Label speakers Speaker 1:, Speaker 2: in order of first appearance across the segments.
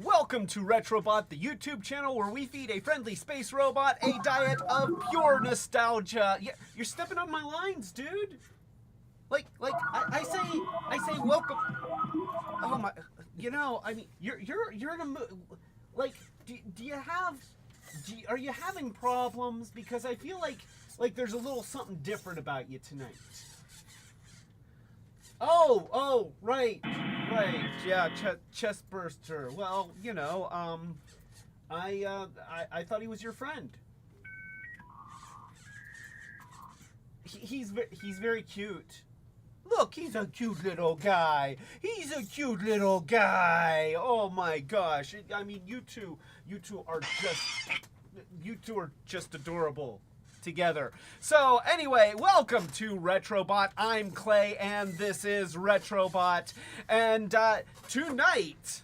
Speaker 1: Welcome to Retrobot, the YouTube channel where we feed a friendly space robot a diet of pure nostalgia. Yeah, you're stepping on my lines, dude. I say welcome. Oh my, I mean, you're in a mood. Like, do you have, are you having problems? Because I feel like there's a little something different about you tonight. Oh, right, yeah, chest burster. Well, I thought he was your friend. He's very cute. Look, he's a cute little guy. He's a cute little guy. Oh my gosh. I mean, you two are just adorable together. So anyway, welcome to Retrobot. I'm Clay and this is Retrobot. And tonight,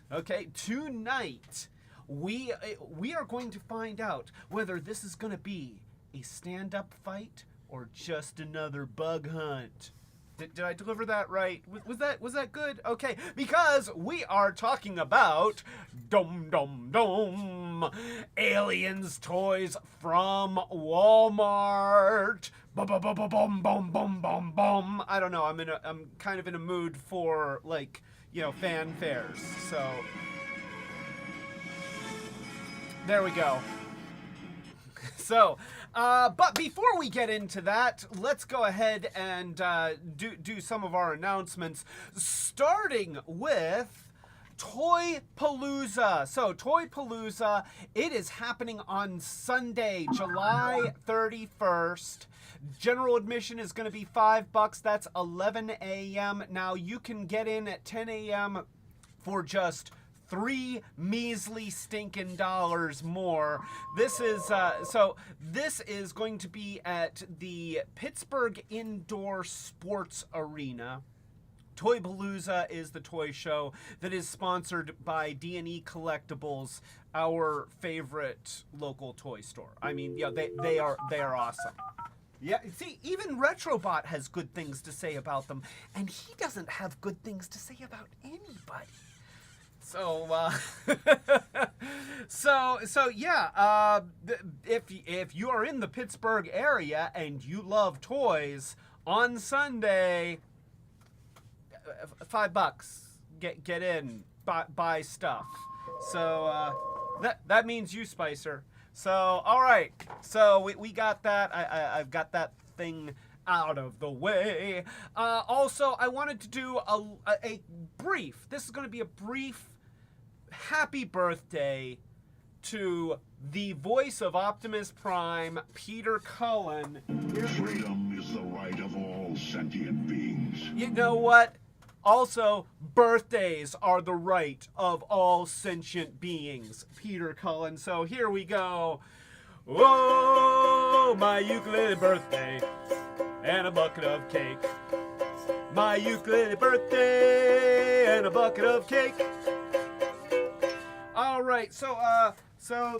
Speaker 1: we are going to find out whether this is going to be a stand-up fight or just another bug hunt. Did I deliver that right? Was that good? Okay, because we are talking about Aliens toys from Walmart. Bum bum bum bum bum bum bum bum. I don't know. I'm kind of in a mood for fanfares. So there we go. So, but before we get into that, let's go ahead and do some of our announcements, starting with Toy Palooza. So, Toy Palooza, it is happening on Sunday, July 31st. General admission is going to be $5. That's 11 a.m. Now, you can get in at 10 a.m. for just $3 measly stinking dollars more. This is this is going to be at the Pittsburgh Indoor Sports Arena. Toy Palooza is the toy show that is sponsored by D&E Collectibles, our favorite local toy store. I mean, they are awesome. Yeah, see, even Retrobot has good things to say about them, and he doesn't have good things to say about anybody. So, yeah, if you are in the Pittsburgh area and you love toys, on Sunday, $5, get in, buy stuff. So, that means you, Spicer. So, all right, so we got that. I've got that thing out of the way. Also, I wanted to do a brief, this is going to be a brief happy birthday to the voice of Optimus Prime, Peter Cullen.
Speaker 2: Freedom is the right of all sentient beings.
Speaker 1: You know what? Also, birthdays are the right of all sentient beings, Peter Cullen. So here we go. Oh, my ukulele birthday and a bucket of cake. My ukulele birthday and a bucket of cake. All right, so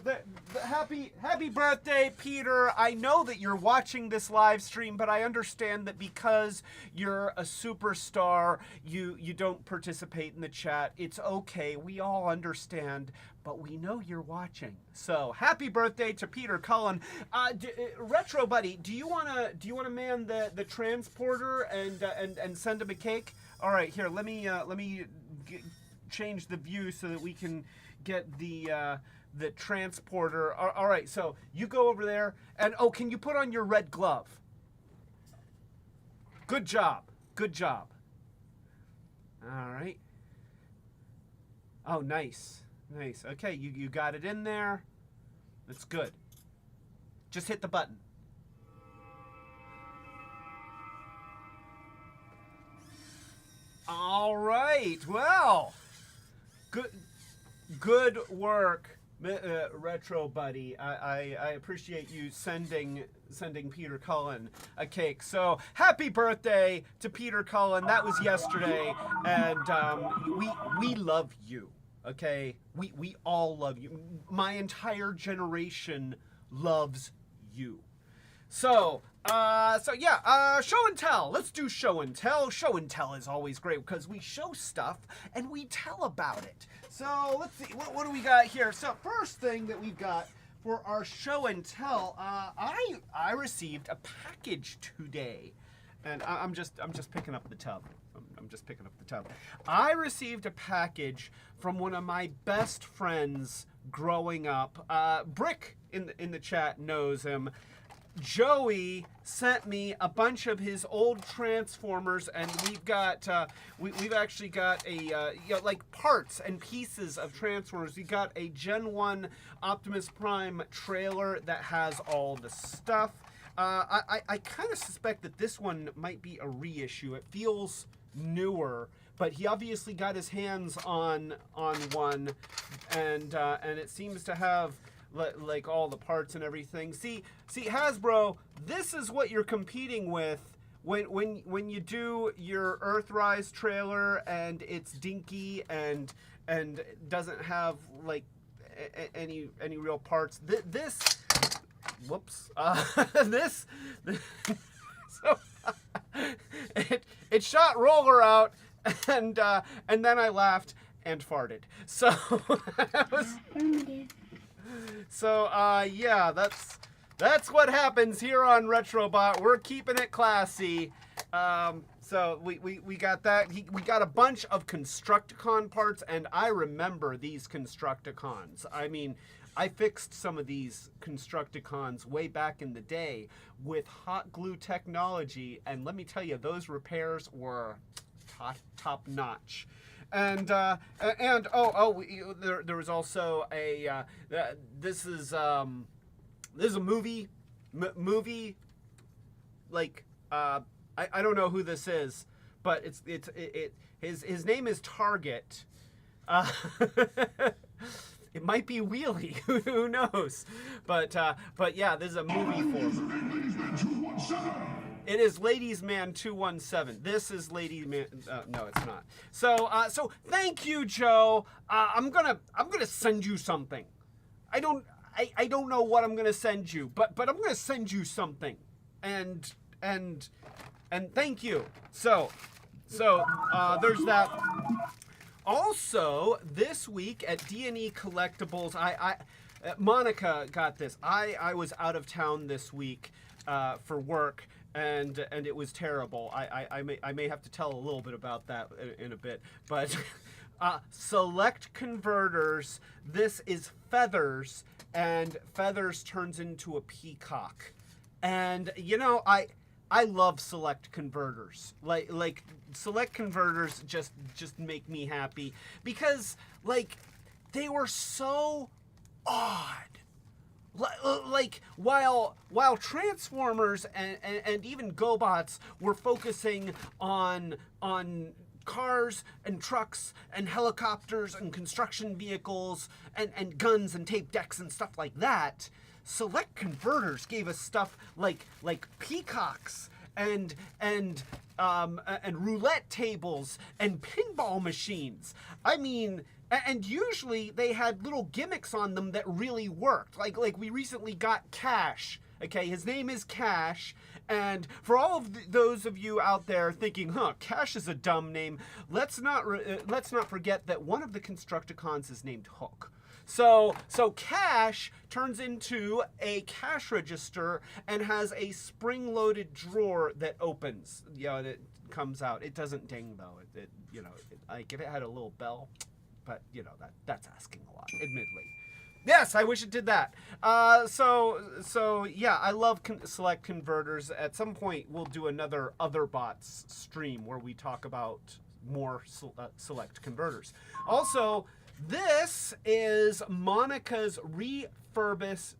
Speaker 1: the happy birthday, Peter. I know that you're watching this live stream, but I understand that because you're a superstar, you don't participate in the chat. It's okay. We all understand, but we know you're watching. So happy birthday to Peter Cullen. Retro Buddy, do you wanna man the transporter and send him a cake? All right, here. Let me change the view so that we can get the transporter. All right, so you go over there, and can you put on your red glove? Good job. All right. Oh, nice. Okay, you got it in there. That's good. Just hit the button. All right. Well, good work, Retro Buddy. I appreciate you sending Peter Cullen a cake. So happy birthday to Peter Cullen. That was yesterday, and we love you. Okay, we all love you. My entire generation loves you. So So yeah, show and tell. Let's do show and tell. Show and tell is always great because we show stuff and we tell about it. So let's see, what do we got here? So first thing that we've got for our show and tell, I received a package today, and I'm just picking up the tub. I'm just picking up the tub. I received a package from one of my best friends growing up. Brick in the chat knows him. Joey sent me a bunch of his old Transformers, and we've got we've actually got a like parts and pieces of Transformers. We got a Gen 1 Optimus Prime trailer that has all the stuff. I kind of suspect that this one might be a reissue. It feels newer, but he obviously got his hands on one, and it seems to have like all the parts and everything. See Hasbro, this is what you're competing with when you do your Earthrise trailer and it's dinky and doesn't have like any real parts. This whoops this so it shot roller out, and then I laughed and farted. So that was so yeah, that's what happens here on Retrobot. We're keeping it classy. So we got that. We got a bunch of Constructicon parts, and I remember these Constructicons. I mean, I fixed some of these Constructicons way back in the day with hot glue technology, and let me tell you, those repairs were top notch. And there was also a this is a movie like I don't know who this is, but his name is Target. It might be Wheelie, who knows? But yeah, this is a movie for him. It is Ladies Man 217. This is Ladies Man. No, it's not. So thank you, Joe. I'm gonna send you something. I don't know what I'm gonna send you, but I'm gonna send you something. And thank you. So there's that. Also, this week at D&E Collectibles, Monica got this. I was out of town this week for work, and it was terrible. I may have to tell a little bit about that in a bit. But Select Converters, this is Feathers, and Feathers turns into a peacock. And, you know, I love Select Converters. Like Select Converters just make me happy because like they were so odd. Like while Transformers and even GoBots were focusing on cars and trucks and helicopters and construction vehicles and guns and tape decks and stuff like that, Select Converters gave us stuff like peacocks and roulette tables and pinball machines. I mean, and usually they had little gimmicks on them that really worked. Like we recently got Cash. Okay, his name is Cash. And for all of those of you out there thinking, Cash is a dumb name, let's not forget that one of the Constructicons is named Hook. So Cash turns into a cash register and has a spring-loaded drawer that opens. And it comes out. It doesn't ding though. Like if it had a little bell, but that's asking a lot, admittedly. Yes, I wish it did that. So yeah, I love Select Converters. At some point, we'll do another Other Bots stream where we talk about more Select Converters. Also, this is Monica's refurbished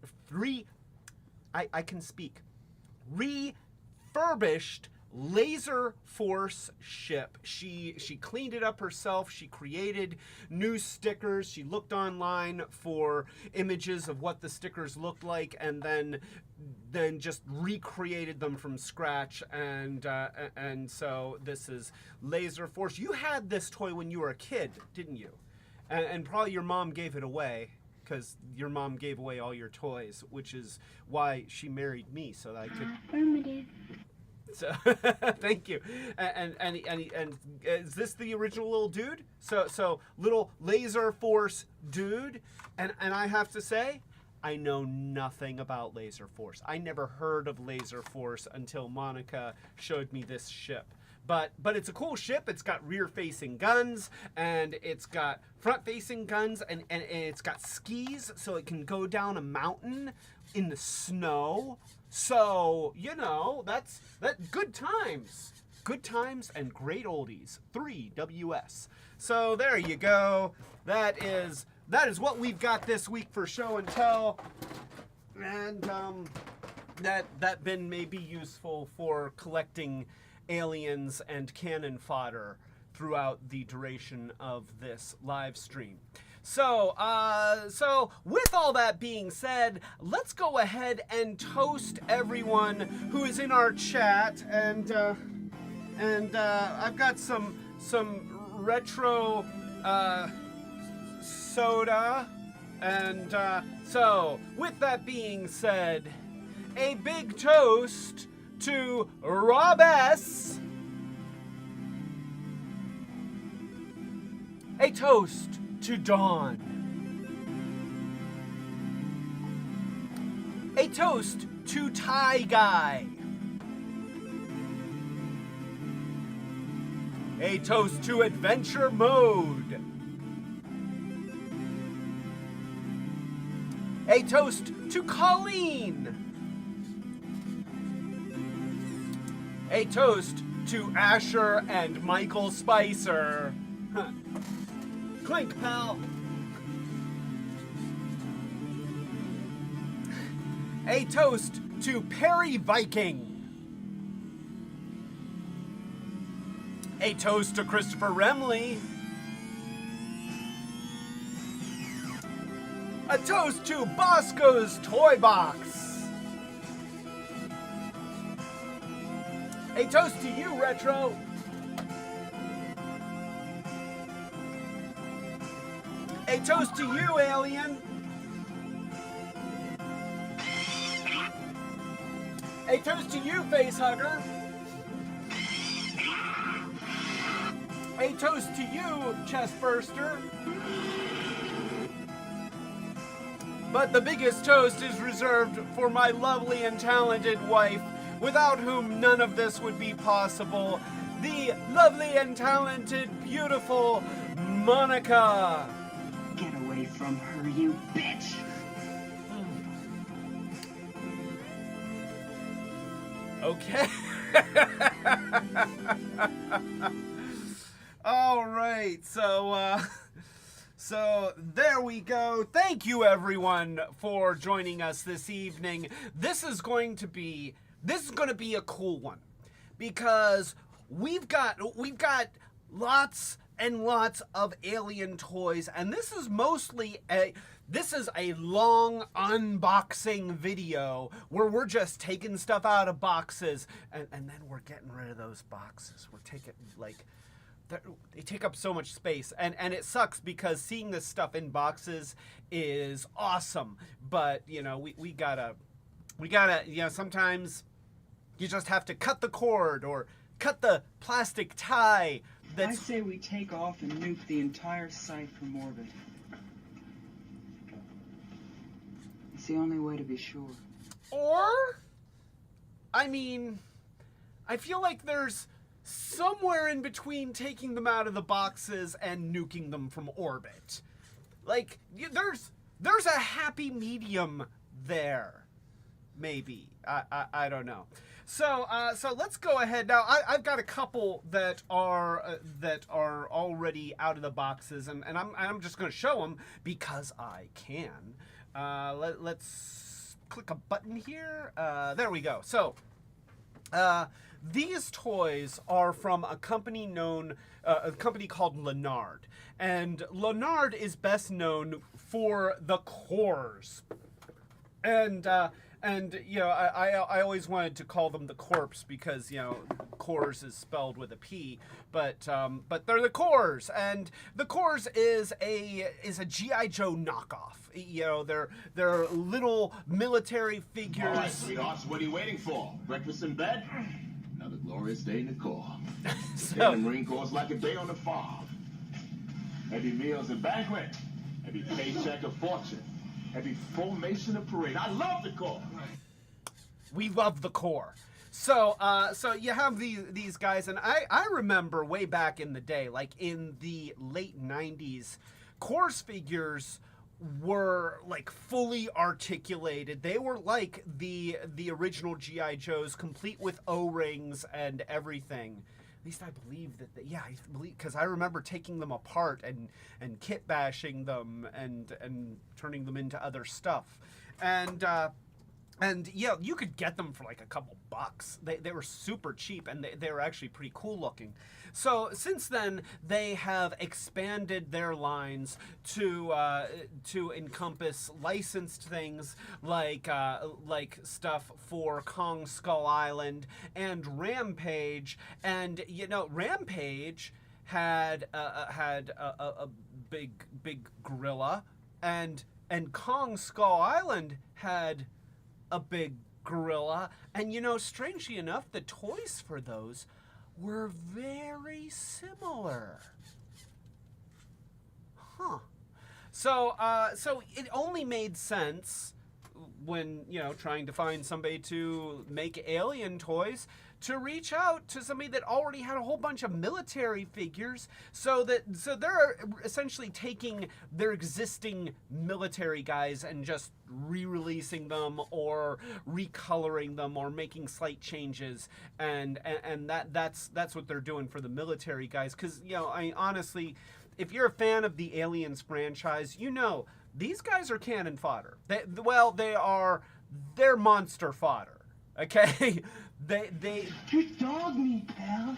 Speaker 1: Laser Force ship. She cleaned it up herself. She created new stickers. She looked online for images of what the stickers looked like, and then just recreated them from scratch. And so this is Laser Force. You had this toy when you were a kid, didn't you? And probably your mom gave it away. because your mom gave away all your toys, which is why she married me, so that I could.
Speaker 3: Affirmative.
Speaker 1: So, thank you. And is this the original little dude? So little laser force dude, and I have to say, I know nothing about laser force. I never heard of laser force until Monica showed me this ship. But it's a cool ship. It's got rear-facing guns, and it's got front-facing guns, and it's got skis, so it can go down a mountain in the snow. So, you know, that's good times. Good times and great oldies. 3WS. So there you go. That is what we've got this week for show and tell. And that bin may be useful for collecting aliens and cannon fodder throughout the duration of this live stream. So with all that being said, let's go ahead and toast everyone who is in our chat, and I've got some retro soda, and so with that being said, a big toast to Rob S. A toast to Dawn. A toast to Tie Guy. A toast to Adventure Mode. A toast to Colleen. A toast to Asher and Michael Spicer. Clink, pal. A toast to Perry Viking. A toast to Christopher Remley. A toast to Bosco's Toy Box. A toast to you, Retro. A toast to you, Alien. A toast to you, Facehugger. A toast to you, Chestburster. But the biggest toast is reserved for my lovely and talented wife, without whom none of this would be possible. The lovely and talented, beautiful Monica.
Speaker 4: Get away from her, you bitch!
Speaker 1: Okay. All right. So there we go. Thank you everyone for joining us this evening. This is going to be a cool one because we've got lots and lots of alien toys, and this is a long unboxing video where we're just taking stuff out of boxes and then we're getting rid of those boxes. We're taking, like, they take up so much space, and it sucks because seeing this stuff in boxes is awesome, but you know, we gotta, you know, sometimes you just have to cut the cord or cut the plastic tie.
Speaker 4: I say we take off and nuke the entire site from orbit. It's the only way to be sure.
Speaker 1: Or, I mean, I feel like there's somewhere in between taking them out of the boxes and nuking them from orbit. Like, there's a happy medium there. Maybe. I don't know. So let's go ahead now. I've got a couple that are already out of the boxes, and I'm just going to show them because I can. Let's click a button here. There we go. So these toys are from a company called Lanard, and Lanard is best known for the cores. And And you know, I always wanted to call them the Corpse because you know, Cores is spelled with a P, but they're the Cores, and the Cores is a GI Joe knockoff. You know, they're little military figures.
Speaker 3: All right, sweethearts, what are you waiting for? Breakfast in bed? Another glorious day in the Corps.
Speaker 1: So-
Speaker 3: Day in the Marine Corps is like a day on the farm. Heavy meals and banquet. Heavy paycheck of fortune. Heavy formation of parade. I love the Corps.
Speaker 1: We love the Corps. So you have these guys, and I remember way back in the day, like in the late 90s, Corps figures were like fully articulated. They were like the original GI Joes, complete with O-rings and everything. At least I believe that. I believe, because I remember taking them apart and kit bashing them and turning them into other stuff, and yeah, you could get them for like a couple bucks. They were super cheap, and they were actually pretty cool looking. So since then, they have expanded their lines to encompass licensed things like stuff for Kong Skull Island and Rampage. And you know, Rampage had a big gorilla, and Kong Skull Island had a big gorilla. And you know, strangely enough, the toys for those were very similar. Huh. So it only made sense when, you know, trying to find somebody to make alien toys to reach out to somebody that already had a whole bunch of military figures, so they're essentially taking their existing military guys and just re-releasing them or recoloring them or making slight changes, and that's what they're doing for the military guys. Because you know, I honestly, if you're a fan of the Aliens franchise, you know these guys are cannon fodder. They're monster fodder. Okay, they
Speaker 3: You're dog meat, pal.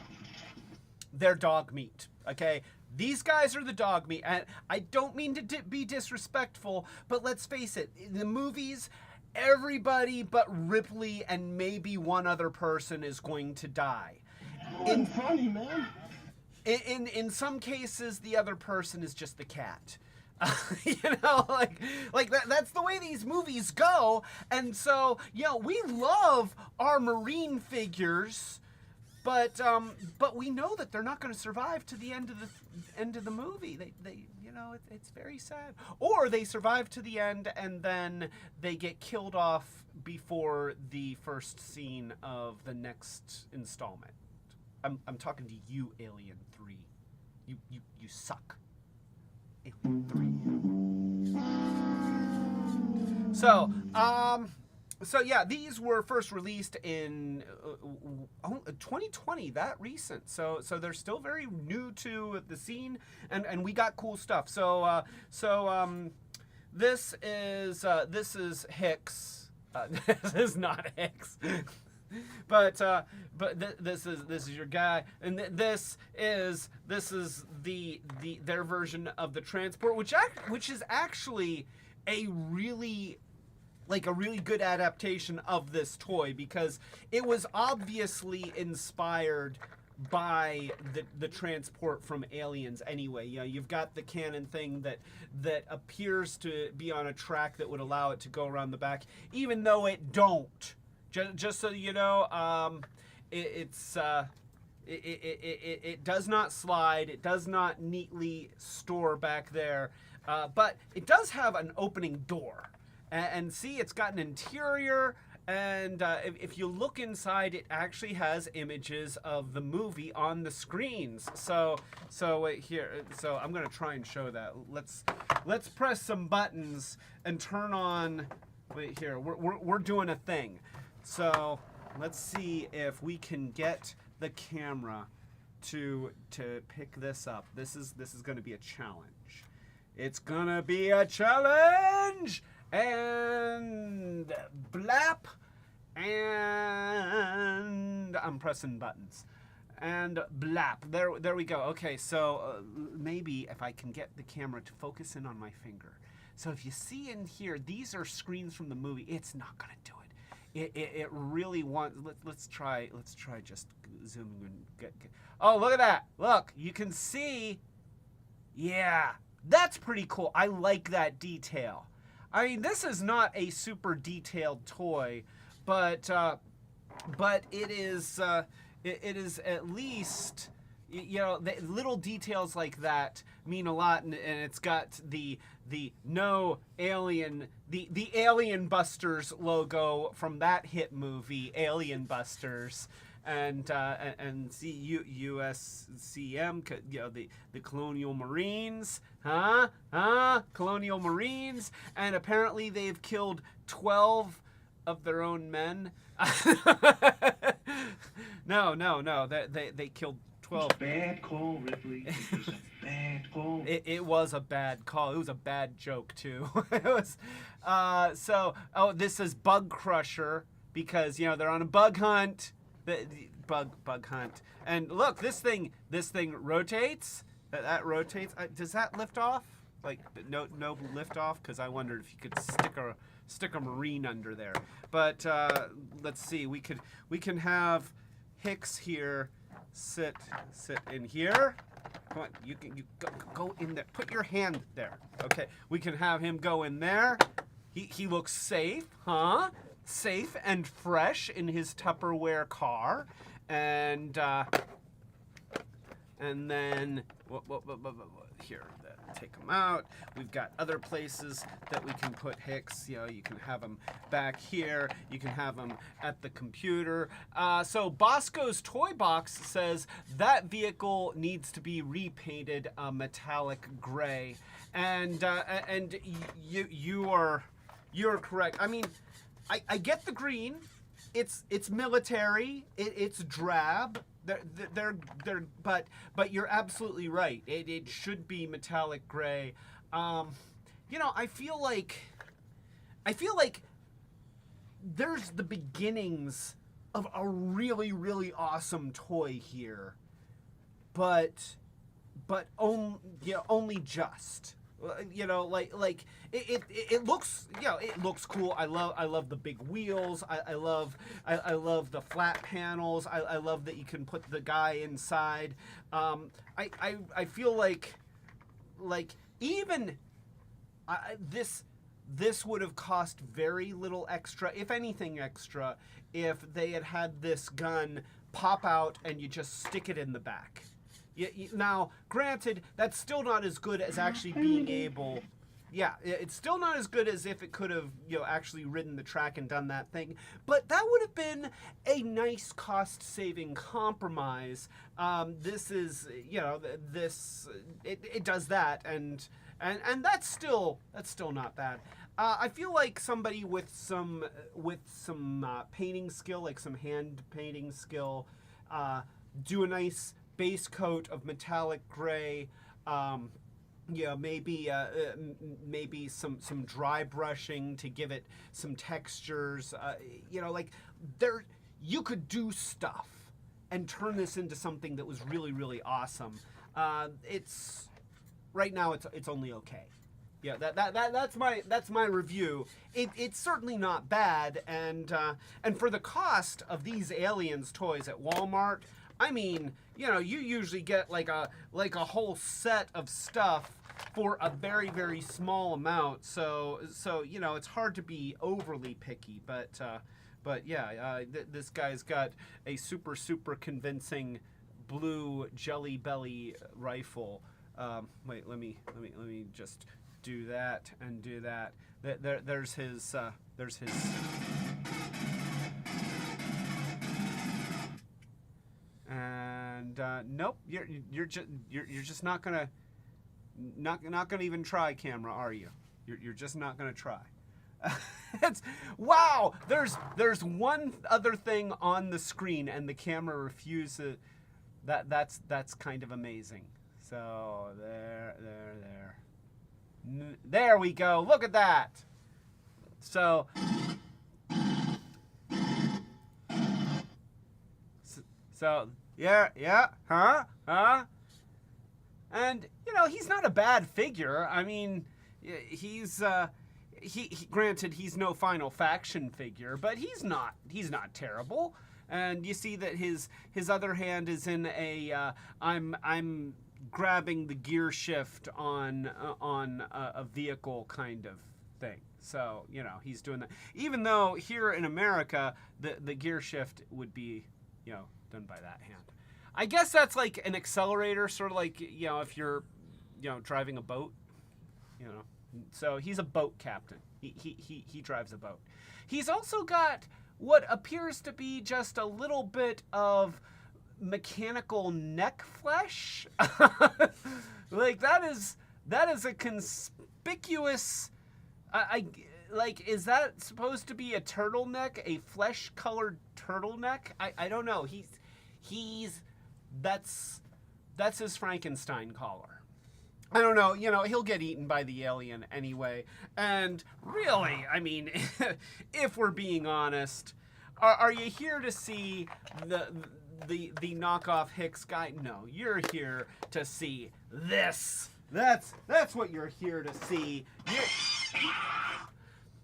Speaker 1: They're dog meat. Okay, these guys are the dog meat, and I don't mean to be disrespectful, but let's face it, in the movies, everybody but Ripley and maybe one other person is going to die.
Speaker 3: Funny, man.
Speaker 1: In some cases, the other person is just the cat. You know, like that's the way these movies go. And so, you know, we love our Marine figures, but we know that they're not going to survive to the end of the movie. They you know, it's very sad. Or they survive to the end and then they get killed off before the first scene of the next installment. I'm talking to you, Alien 3. You suck. Alien 3. So yeah, these were first released in 2020, that recent. So they're still very new to the scene, and we got cool stuff. So this is Hicks. This is not Hicks. But this is your guy, and this is their version of the transport, which is actually a really good adaptation of this toy, because it was obviously inspired by the transport from Aliens anyway. You know, you've got the cannon thing that appears to be on a track that would allow it to go around the back, even though it don't. Just so you know, it does not slide. It does not neatly store back there, but it does have an opening door. And see, it's got an interior, and if you look inside, it actually has images of the movie on the screens. So wait here. So I'm gonna try and show that. Let's press some buttons and turn on. Wait here. We're doing a thing. So let's see if we can get the camera to pick this up. This is going to be a challenge. It's going to be a challenge, and blap, and I'm pressing buttons, and blap. There we go. Okay, so maybe if I can get the camera to focus in on my finger. So if you see in here, these are screens from the movie. It's not going to do it. it really wants. Let's try just zooming and get. Oh, look at that! Look, you can see. Yeah, that's pretty cool. I like that detail. I mean, this is not a super detailed toy, but it is at least, you know, the little details like that mean a lot, and it's got the no alien, the Alien Busters logo from that hit movie, Alien Busters. And USCM, you know, the Colonial Marines, Colonial Marines, and apparently they've killed 12 of their own men. No, they killed 12.
Speaker 3: Bad call, Ripley. It was a bad call.
Speaker 1: It was a bad call. It was a bad joke too. It was, this is Bug Crusher because, you know, they're on a bug hunt. The bug hunt, and look, this thing rotates. That rotates. Does that lift off? Like no lift off? Because I wondered if you could stick a Marine under there. But let's see. We can have Hicks here sit in here. Come on, you go in there. Put your hand there. Okay. We can have him go in there. He looks safe, huh? Safe and fresh in his Tupperware car, and then here, take him out. We've got other places that we can put Hicks. You know, you can have him back here. You can have him at the computer. So Bosco's Toy Box says that vehicle needs to be repainted a metallic gray, and you're correct. I mean, I get the green. It's military. It's drab. But you're absolutely right. It should be metallic gray. You know, I feel like there's the beginnings of a really, really awesome toy here, but only just. You know, like it looks, you know, it looks cool. I love the big wheels. I love the flat panels. I love that you can put the guy inside. I feel like even this would have cost very little extra, if anything extra, if they had this gun pop out and you just stick it in the back. Now, granted, that's still not as good as actually being able. Yeah, it's still not as good as if it could have, you know, actually ridden the track and done that thing. But that would have been a nice cost-saving compromise. This is, you know, it does that, and that's still not bad. I feel like somebody with some painting skill, like some hand painting skill, do a nice base coat of metallic gray, you know, maybe some dry brushing to give it some textures. You know, like you could do stuff and turn this into something that was really, really awesome. It's right now it's only okay. Yeah, that's my review. It's certainly not bad, and for the cost of these Aliens toys at Walmart, I mean, you know, you usually get like a whole set of stuff for a very, very small amount. So you know, it's hard to be overly picky. But yeah, this guy's got a super convincing blue Jelly Belly rifle. Wait, let me just do that and do that. There's his. And nope, you're just not gonna even try, camera, are you? You're just not gonna try. Wow. There's one other thing on the screen, and the camera refuses. That's kind of amazing. So there we go. Look at that. So yeah, huh? And you know, he's not a bad figure. I mean, he's granted, he's no final faction figure, but he's not terrible. And you see that his other hand is in a I'm grabbing the gear shift on a vehicle kind of thing. So, you know, he's doing that. Even though here in America, the gear shift would be, you know, done by that hand. I guess that's like an accelerator, sort of like, you know, if you're, you know, driving a boat, you know. So he's a boat captain. He drives a boat. He's also got what appears to be just a little bit of mechanical neck flesh. Like that is a conspicuous. Like, is that supposed to be a turtleneck, a flesh-colored turtleneck? I don't know. That's his Frankenstein collar. I don't know, you know, he'll get eaten by the alien anyway. And really, I mean, if we're being honest, are you here to see the knockoff Hicks guy? No, you're here to see this. That's what you're here to see.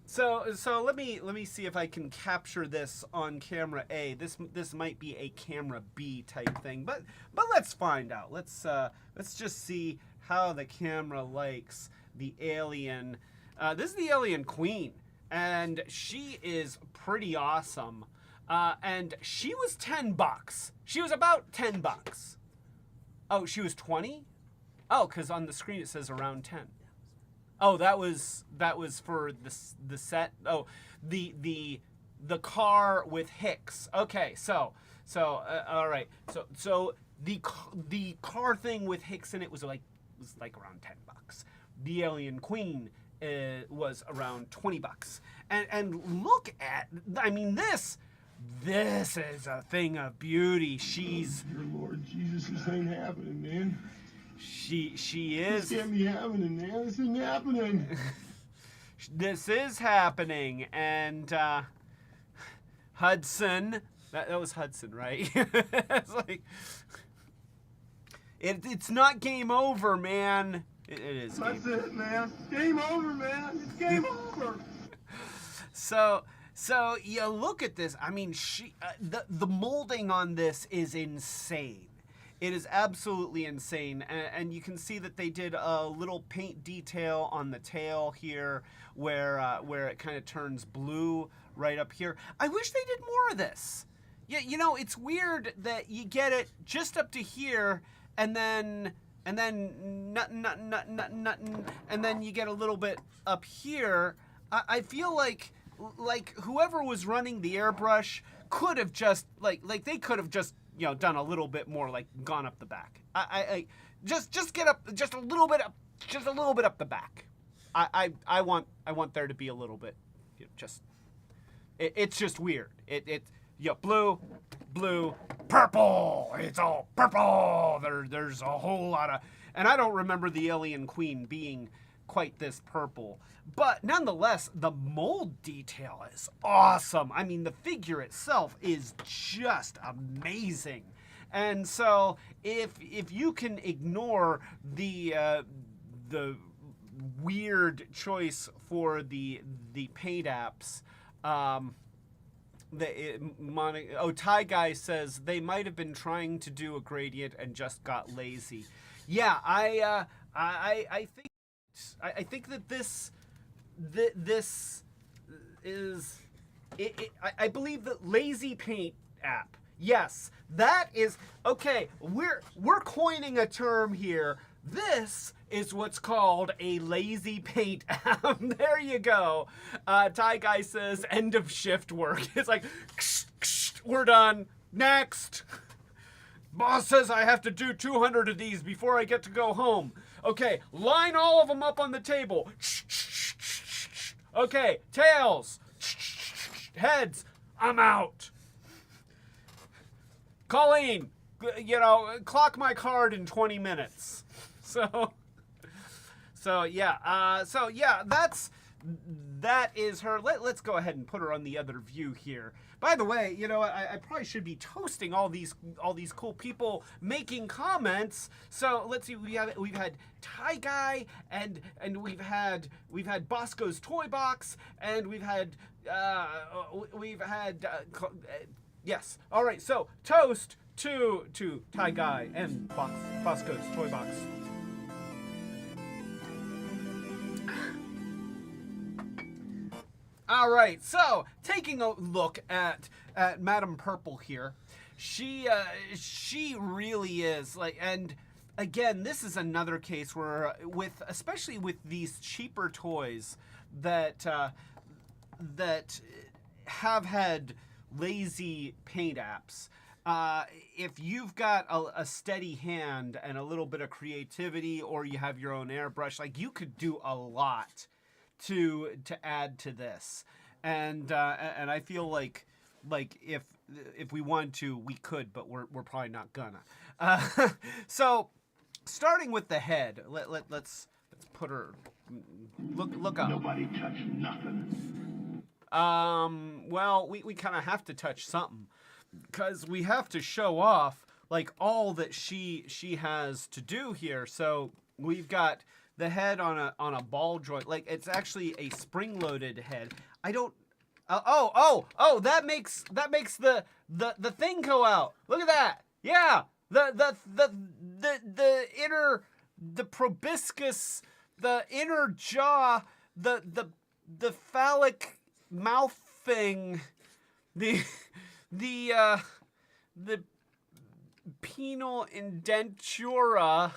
Speaker 1: So let me see if I can capture this on camera A. This might be a camera B type thing, but let's find out. Let's just see how the camera likes the alien. This is the alien queen, and she is pretty awesome. And she was $10. She was about $10. Oh, she was 20? Oh, because on the screen it says around 10. Oh, that was for the set. Oh, the car with Hicks. Okay, so all right. So the car thing with Hicks in it was like around $10. The alien queen was around $20. And look at, I mean, this is a thing of beauty. She's,
Speaker 5: Dear Lord Jesus, this ain't happening, man.
Speaker 1: she is.
Speaker 5: This can't be happening, man. This ain't happening.
Speaker 1: This is happening, and Hudson. That was Hudson, right? It's like it's not game over, man. It is.
Speaker 5: That's it, man. Game over, man. It's game over.
Speaker 1: So you look at this. I mean, the molding on this is insane. It is absolutely insane, and you can see that they did a little paint detail on the tail here, where it kind of turns blue right up here. I wish they did more of this. Yeah, you know, it's weird that you get it just up to here, and then nothing, and then you get a little bit up here. I feel like whoever was running the airbrush could have just they could have just, you know, done a little bit more, like gone up the back. I just get up just a little bit up the back. I want there to be a little bit, you know, just it's just weird. Blue, purple. It's all purple. There's a whole lot of, and I don't remember the alien queen being quite this purple. But nonetheless, the mold detail is awesome. I mean, the figure itself is just amazing. And so if you can ignore the weird choice for the paint apps, Ty Guy says they might have been trying to do a gradient and just got lazy. Yeah, I think that this is I believe that lazy paint app. Yes, that is okay. We're coining a term here. This is what's called a lazy paint app. There you go. Ty Guy says end of shift work. It's like we're done. Next. Boss says I have to do 200 of these before I get to go home. Okay, line all of them up on the table. Okay, tails. Heads. I'm out. Colleen, you know, clock my card in 20 minutes. So yeah, that's that is her. Let's go ahead and put her on the other view here. By the way, you know, I probably should be toasting all these cool people making comments. So let's see. We've had Ty Guy and we've had Bosco's Toy Box and we've had yes. All right. So toast to Ty Guy and Bosco's Toy Box. All right, so taking a look at Madame Purple here, she really is like, and again, this is another case where especially with these cheaper toys that have had lazy paint apps. If you've got a steady hand and a little bit of creativity, or you have your own airbrush, like you could do a lot to add to this, and I feel like if we wanted to, we could, but we're probably not gonna. So starting with the head, let's put her look up.
Speaker 2: Nobody touched nothing.
Speaker 1: Well, we kind of have to touch something, because we have to show off like all that she has to do here. So we've got the head on a ball joint, like it's actually a spring-loaded head. I don't. Oh! That makes the thing go out. Look at that. Yeah. The inner, the proboscis, the inner jaw, the phallic mouth thing, the penile indentura.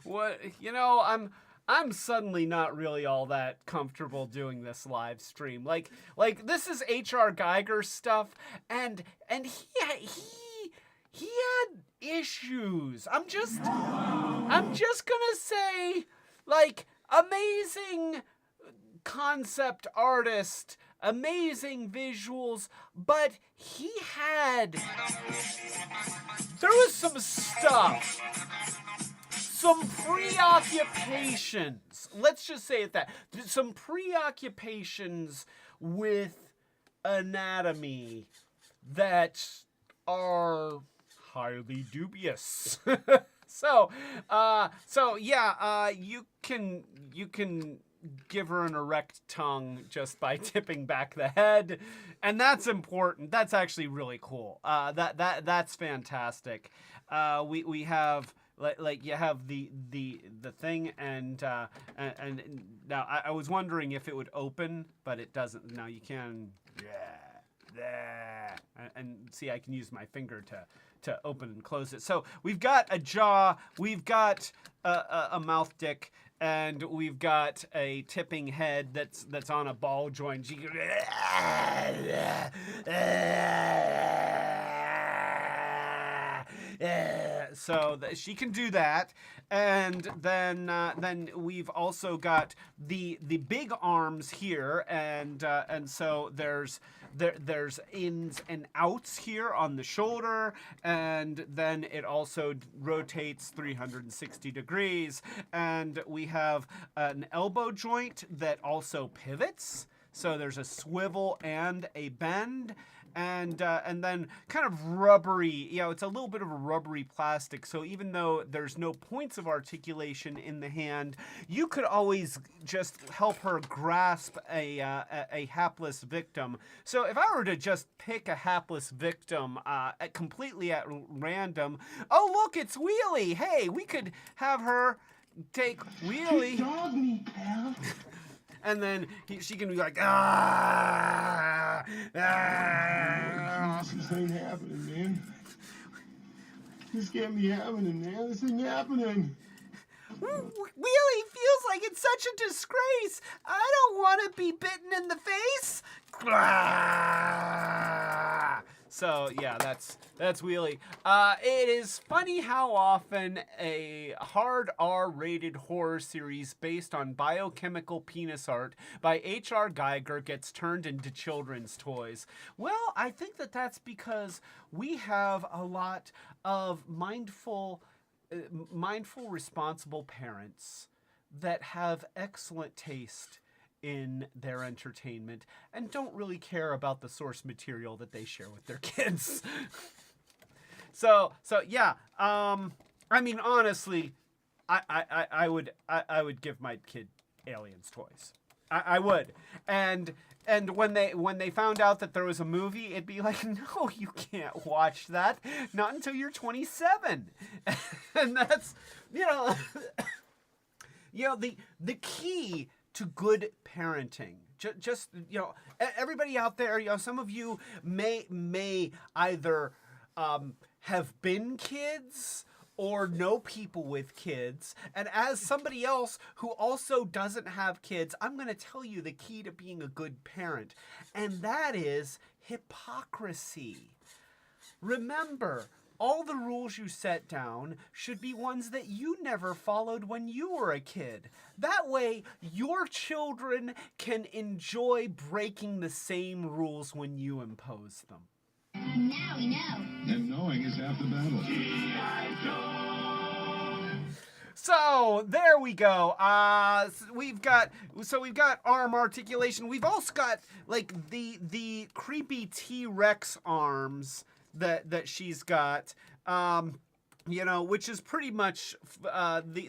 Speaker 1: What you know, I'm suddenly not really all that comfortable doing this live stream. Like this is H.R. Geiger stuff, and he had issues. I'm just gonna say, like, amazing concept artist, amazing visuals, but there was some stuff, some preoccupations, let's just say it that, some preoccupations with anatomy that are highly dubious. So yeah, you can give her an erect tongue just by tipping back the head, and that's important. That's actually really cool. That's fantastic. We have like you have the thing, and now I was wondering if it would open, but it doesn't. Now you can, and see, I can use my finger to open and close it. So we've got a jaw, we've got a mouth dick, and we've got a tipping head that's on a ball joint. So she can do that, and then we've also got the big arms here, and so there's ins and outs here on the shoulder, and then it also rotates 360 degrees, and we have an elbow joint that also pivots, so there's a swivel and a bend. And then kind of rubbery, you know, it's a little bit of a rubbery plastic. So even though there's no points of articulation in the hand, you could always just help her grasp a hapless victim. So if I were to just pick a hapless victim completely at random, oh look, it's Wheelie. Hey, we could have her take Wheelie.
Speaker 5: Dog me, pal.
Speaker 1: And then she can be like,
Speaker 5: This ain't happening, man. This can't be happening, man. This ain't happening.
Speaker 1: Wheelie feels like it's such a disgrace. I don't want to be bitten in the face. So yeah, that's Wheelie. It is funny how often a hard R-rated horror series based on biochemical penis art by H.R. Geiger gets turned into children's toys. Well, I think that's because we have a lot of mindful, responsible parents that have excellent taste in their entertainment and don't really care about the source material that they share with their kids. So yeah. I mean, honestly, I would give my kid Aliens toys. I would. And when they found out that there was a movie, it'd be like, no, you can't watch that. Not until you're 27. And that's, the key to good parenting. Just, everybody out there, some of you may either have been kids or know people with kids. And as somebody else who also doesn't have kids, I'm going to tell you the key to being a good parent. And that is hypocrisy. Remember, all the rules you set down should be ones that you never followed when you were a kid. That way, your children can enjoy breaking the same rules when you impose them.
Speaker 2: Now we know. And knowing is half the battle.
Speaker 1: So there we go. We've got arm articulation. We've also got like the creepy T-Rex arms that she's got. Which is pretty much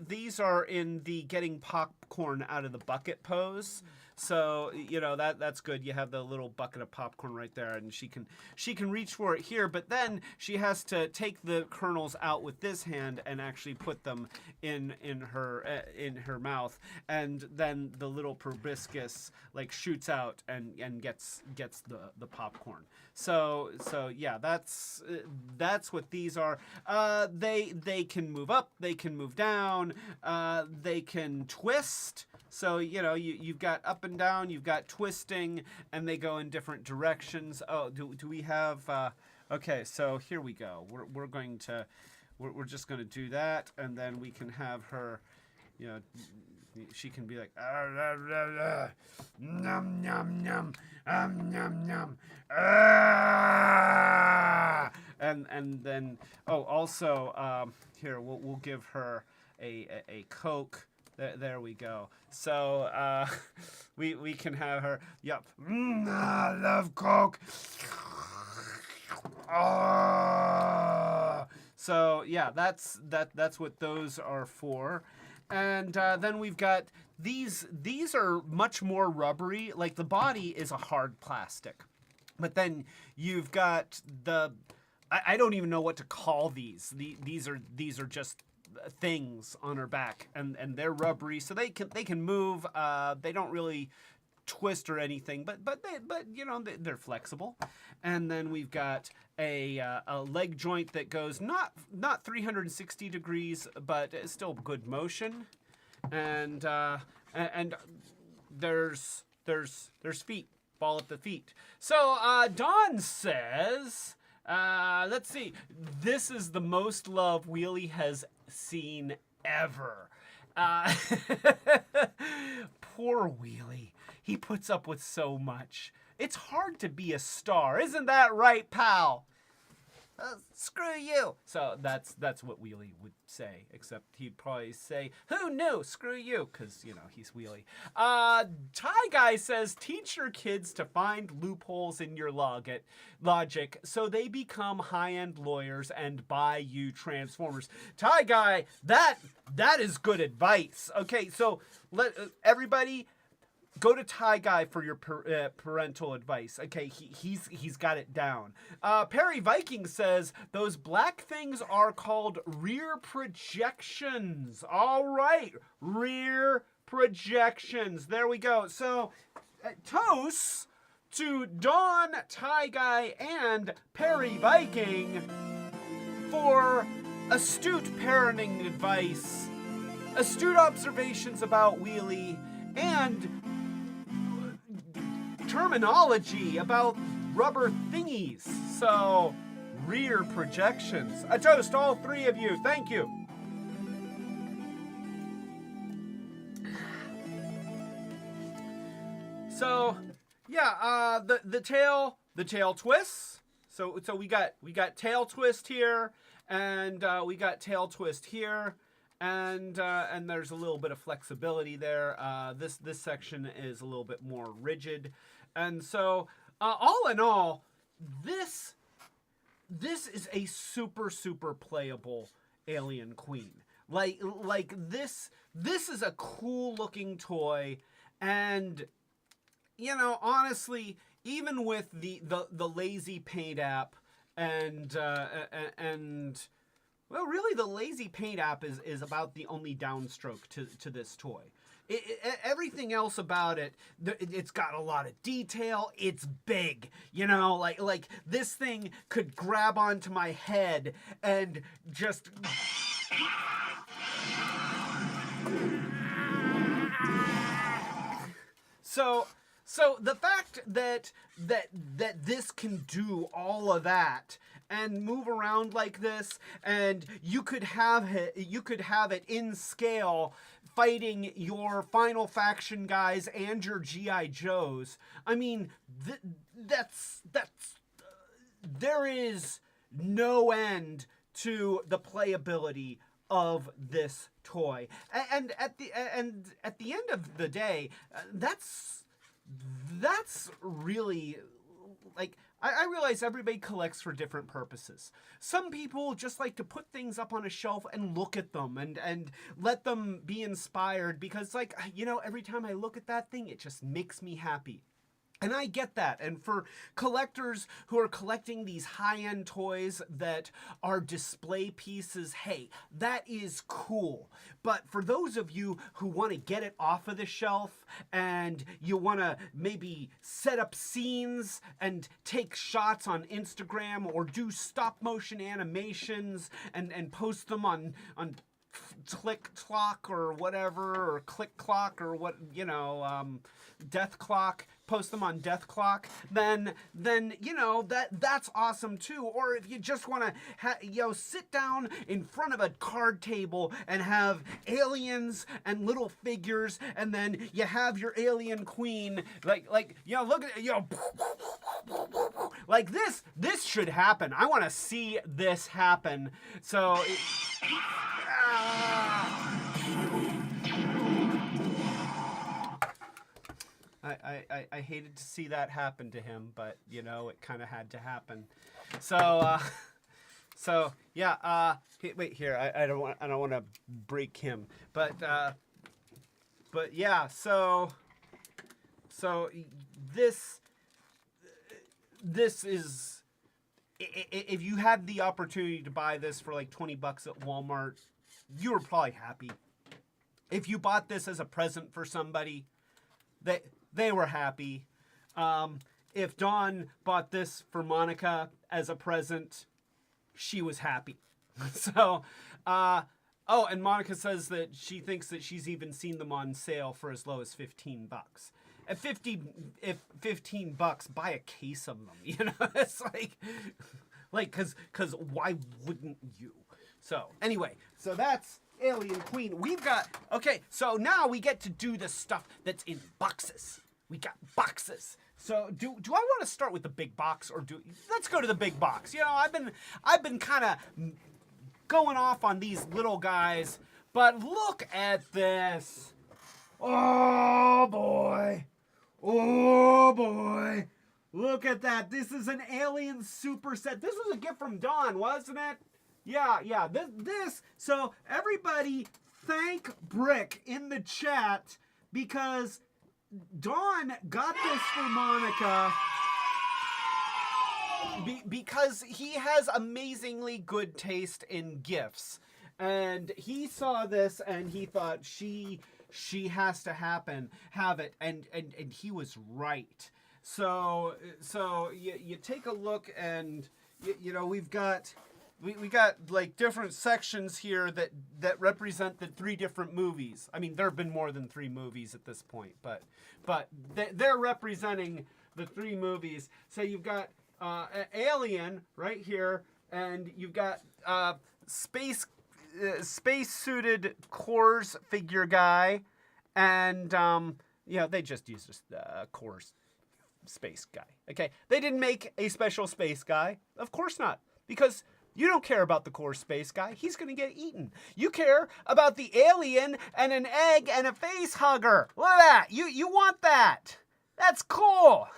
Speaker 1: these are in the getting popcorn out of the bucket pose. So, that's good. You have the little bucket of popcorn right there, and she can reach for it here, but then she has to take the kernels out with this hand and actually put them in her mouth, and then the little proboscis like shoots out and gets the popcorn. So yeah, that's what these are. They can move up, they can move down, they can twist. So, you've got up and down, you've got twisting, and they go in different directions. Oh, do we have, okay, so here we go. We're just going to do that, and then we can have her, she can be like, num, num, num, num, num, and then, also, here, we'll give her a Coke. There we go. So we can have her. Yep. I love Coke. So yeah, that's what those are for. And then we've got these. These are much more rubbery. Like the body is a hard plastic, but then you've got the. I don't even know what to call these. These are just things on her back, and they're rubbery, so they can move. They don't really twist or anything, but they're flexible. And then we've got a leg joint that goes not 360 degrees, but it's still good motion. And there's feet. Ball at the feet. So Dawn says, let's see. This is the most love Wheelie has seen ever. Poor Wheelie. He puts up with so much. It's hard to be a star. Isn't that right, pal? Screw you. So that's what Wheelie would say, except he'd probably say, who knew? Screw you, because, he's Wheelie. Ty Guy says, teach your kids to find loopholes in your logic so they become high-end lawyers and buy you Transformers. Ty Guy, that is good advice. Okay, so let everybody go to Ty Guy for your parental advice. Okay, he's got it down. Perry Viking says, those black things are called rear projections. All right, rear projections. There we go. So, toast to Dawn, Ty Guy, and Perry Viking for astute parenting advice, astute observations about Wheelie, and terminology about rubber thingies. So, rear projections. A toast to all three of you. Thank you. So, yeah, the tail twists. So we got tail twist here, and we got tail twist here, and there's a little bit of flexibility there. This section is a little bit more rigid, and so all in all, this is a super playable Alien Queen. Like this is a cool looking toy, and you know, honestly, even with the lazy paint app and well, really the lazy paint app is about the only downstroke to this toy. Everything else about it, it's got a lot of detail. It's big, you know, like this thing could grab onto my head and just. So the fact that this can do all of that and move around like this, and you could have it in scale fighting your Final Faction guys and your GI Joes. I mean, there is no end to the playability of this toy, and at the end of the day, that's really, like, I realize everybody collects for different purposes. Some people just like to put things up on a shelf and look at them and let them be inspired because, like, you know, every time I look at that thing, it just makes me happy. And I get that. And for collectors who are collecting these high-end toys that are display pieces, hey, that is cool. But for those of you who want to get it off of the shelf and you want to maybe set up scenes and take shots on Instagram or do stop-motion animations and post them on Click Clock or whatever, or Click Clock or what, you know, Death Clock, post them on Death Clock, then you know, that's awesome too. Or if you just want to sit down in front of a card table and have aliens and little figures, and then you have your alien queen, like you know, look at, you know, like this should happen. I want to see this happen. So I hated to see that happen to him, but you know, it kind of had to happen. So yeah. Wait here. I don't want to break him, but yeah. So this is, if you had the opportunity to buy this for like $20 at Walmart, you were probably happy. If you bought this as a present for somebody, they were happy. If Dawn bought this for Monica as a present, she was happy. So, and Monica says that she thinks that she's even seen them on sale for as low as $15. At $15, buy a case of them. You know, it's like, cause why wouldn't you? So anyway, so that's Alien Queen. We've got, okay, so now we get to do the stuff that's in boxes. We got boxes. So do I want to start with the big box, or let's go to the big box. You know, I've been kind of going off on these little guys, but look at this. Oh boy. Oh boy. Look at that. This is an Alien super set. This was a gift from Dawn, wasn't it? Yeah. This. So everybody thank Brick in the chat, because Dawn got this for Monica because he has amazingly good taste in gifts. And he saw this and he thought she has to have it, and he was right. So you take a look, and you know, we got like different sections here that represent the 3 different movies. I mean, there have been more than 3 movies at this point, but they're representing the 3 movies. So you've got Alien right here, and you've got space suited Coors figure guy, and you know, they just used a Coors space guy. Okay, they didn't make a special space guy, of course not, because You don't care about the core space guy. He's going to get eaten. You care about the alien and an egg and a face hugger. Look at that. You want that. That's cool.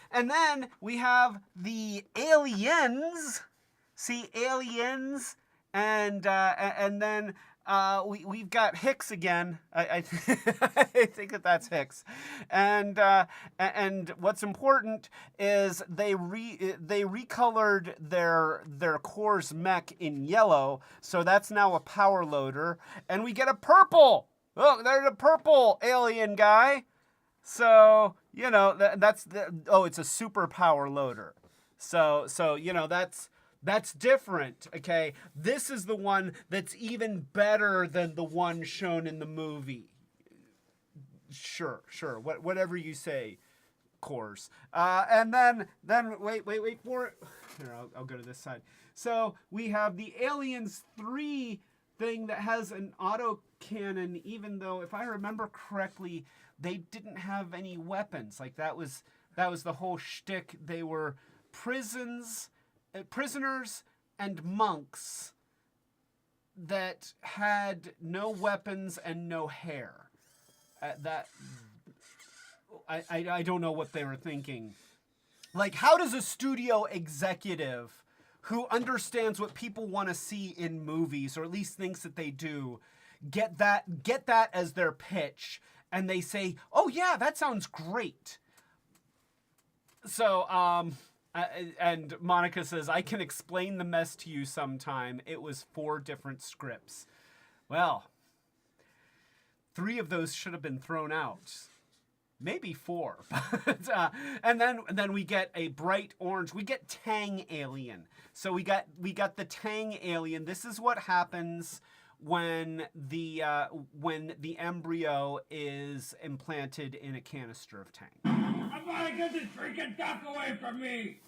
Speaker 1: And then we have the aliens. See, aliens. And then we've got Hicks again. I think that's Hicks. And what's important is they recolored their core's mech in yellow, so that's now a power loader. And we get a purple. Look, there's a purple alien guy. So it's a super power loader. So that's different, okay? This is the one that's even better than the one shown in the movie. Sure. Whatever you say, Cores. And then wait for it. Here, I'll go to this side. So we have the Aliens 3 thing that has an autocannon, even though, if I remember correctly, they didn't have any weapons. Like, that was the whole shtick. They were prisoners and monks that had no weapons and no hair. I don't know what they were thinking. Like, how does a studio executive who understands what people want to see in movies, or at least thinks that they do, get that as their pitch, and they say, "Oh yeah, that sounds great." So, and Monica says, "I can explain the mess to you sometime. It was 4 different scripts." Well, 3 of those should have been thrown out. Maybe 4. But, and then we get a bright orange. We get Tang Alien. So we got the Tang Alien. This is what happens when the embryo is implanted in a canister of Tang.
Speaker 6: I'm gonna get this freaking duck away from me!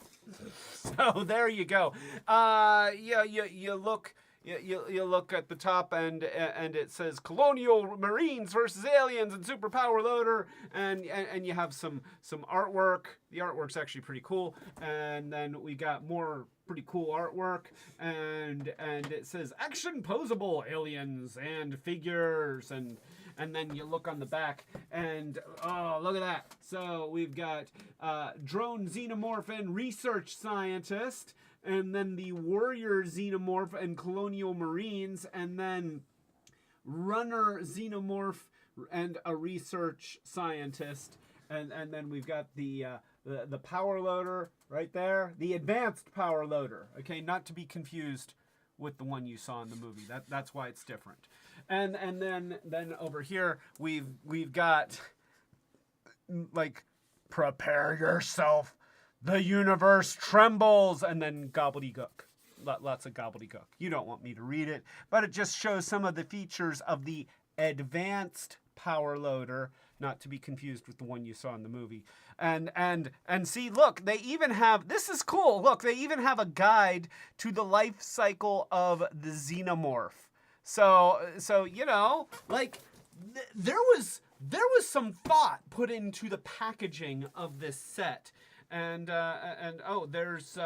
Speaker 1: So there you go. You look at the top and it says Colonial Marines versus Aliens and Super Power Loader, and you have some artwork. The artwork's actually pretty cool, and then we got more pretty cool artwork, and it says Action Posable Aliens and figures, and then you look on the back, and oh, look at that. So we've got Drone Xenomorph and Research Scientist, and then the Warrior Xenomorph and Colonial Marines, and then Runner Xenomorph and a Research Scientist, and then we've got the Power Loader right there, the Advanced Power Loader. Okay, not to be confused with the one you saw in the movie. That's why it's different. And then over here we've got, like, prepare yourself. The universe trembles, and then gobbledygook. Lots of gobbledygook. You don't want me to read it, but it just shows some of the features of the Advanced Power Loader, not to be confused with the one you saw in the movie. And see, look, they even have, this is cool. Look, they even have a guide to the life cycle of the Xenomorph. So like, there was some thought put into the packaging of this set. And oh, there's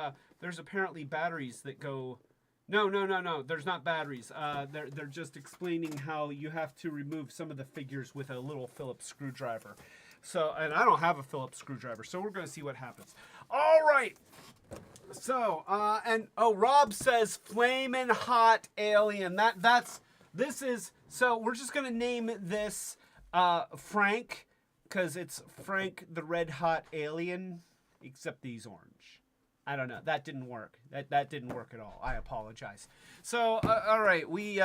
Speaker 1: apparently batteries that go. No. There's not batteries. They're just explaining how you have to remove some of the figures with a little Phillips screwdriver. So, and I don't have a Phillips screwdriver, so we're going to see what happens. All right. So, Rob says flamin' hot alien. So we're just going to name this Frank, because it's Frank the Red Hot Alien. Except he's orange. I don't know. That didn't work. That didn't work at all. I apologize. So, all right, we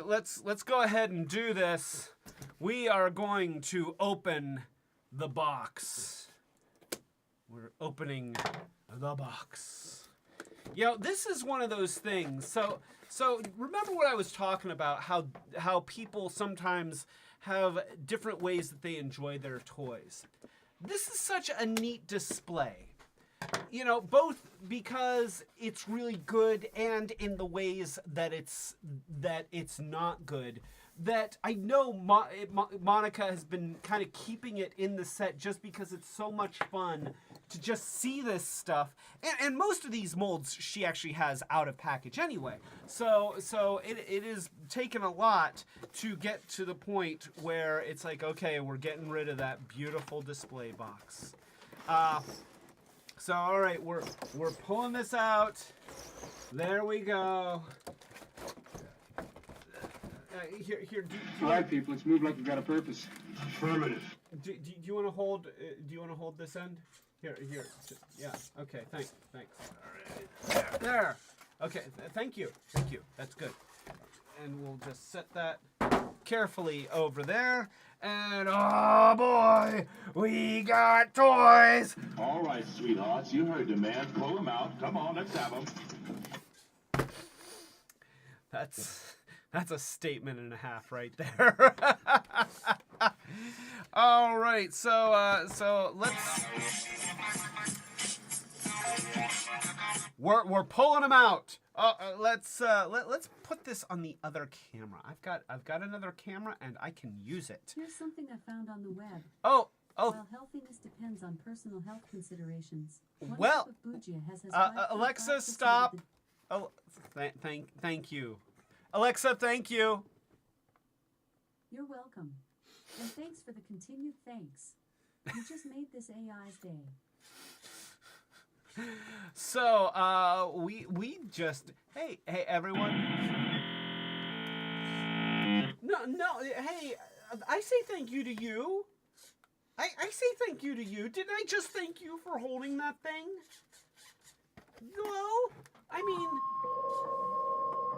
Speaker 1: let's go ahead and do this. We are going to open the box. We're opening the box. This is one of those things. So remember what I was talking about? How people sometimes have different ways that they enjoy their toys. This is such a neat display, both because it's really good and in the ways that it's not good. that I know Monica has been kind of keeping it in the set just because it's so much fun to just see this stuff. And most of these molds she actually has out of package anyway. So it is taken a lot to get to the point where it's like, okay, we're getting rid of that beautiful display box. So all right, we're pulling this out. There we go. Here.
Speaker 5: All right, people, let's move like we've got a purpose.
Speaker 2: Affirmative.
Speaker 1: Do you want to hold? Do you want to hold this end? Here. Yeah. Okay. Thanks. All right. There. Okay. Thank you. That's good. And we'll just set that carefully over there. And oh boy, we got toys.
Speaker 3: All right, sweethearts, you heard the man. Pull them out. Come on, let's have them.
Speaker 1: That's a statement and a half right there. All right, so let's. We're pulling them out. Let's put this on the other camera. I've got another camera and I can use it.
Speaker 7: Here's something I found on the web.
Speaker 1: Oh.
Speaker 7: While healthiness depends on personal health considerations, one
Speaker 1: Well,
Speaker 7: type of Bugia has
Speaker 1: Alexa, stop. Oh, thank you. Alexa, thank you.
Speaker 7: You're welcome. And thanks for the continued thanks. You just made this AI's day.
Speaker 1: So, we just, hey everyone. No, hey, I say thank you to you. I say thank you to you. Didn't I just thank you for holding that thing? No, I mean,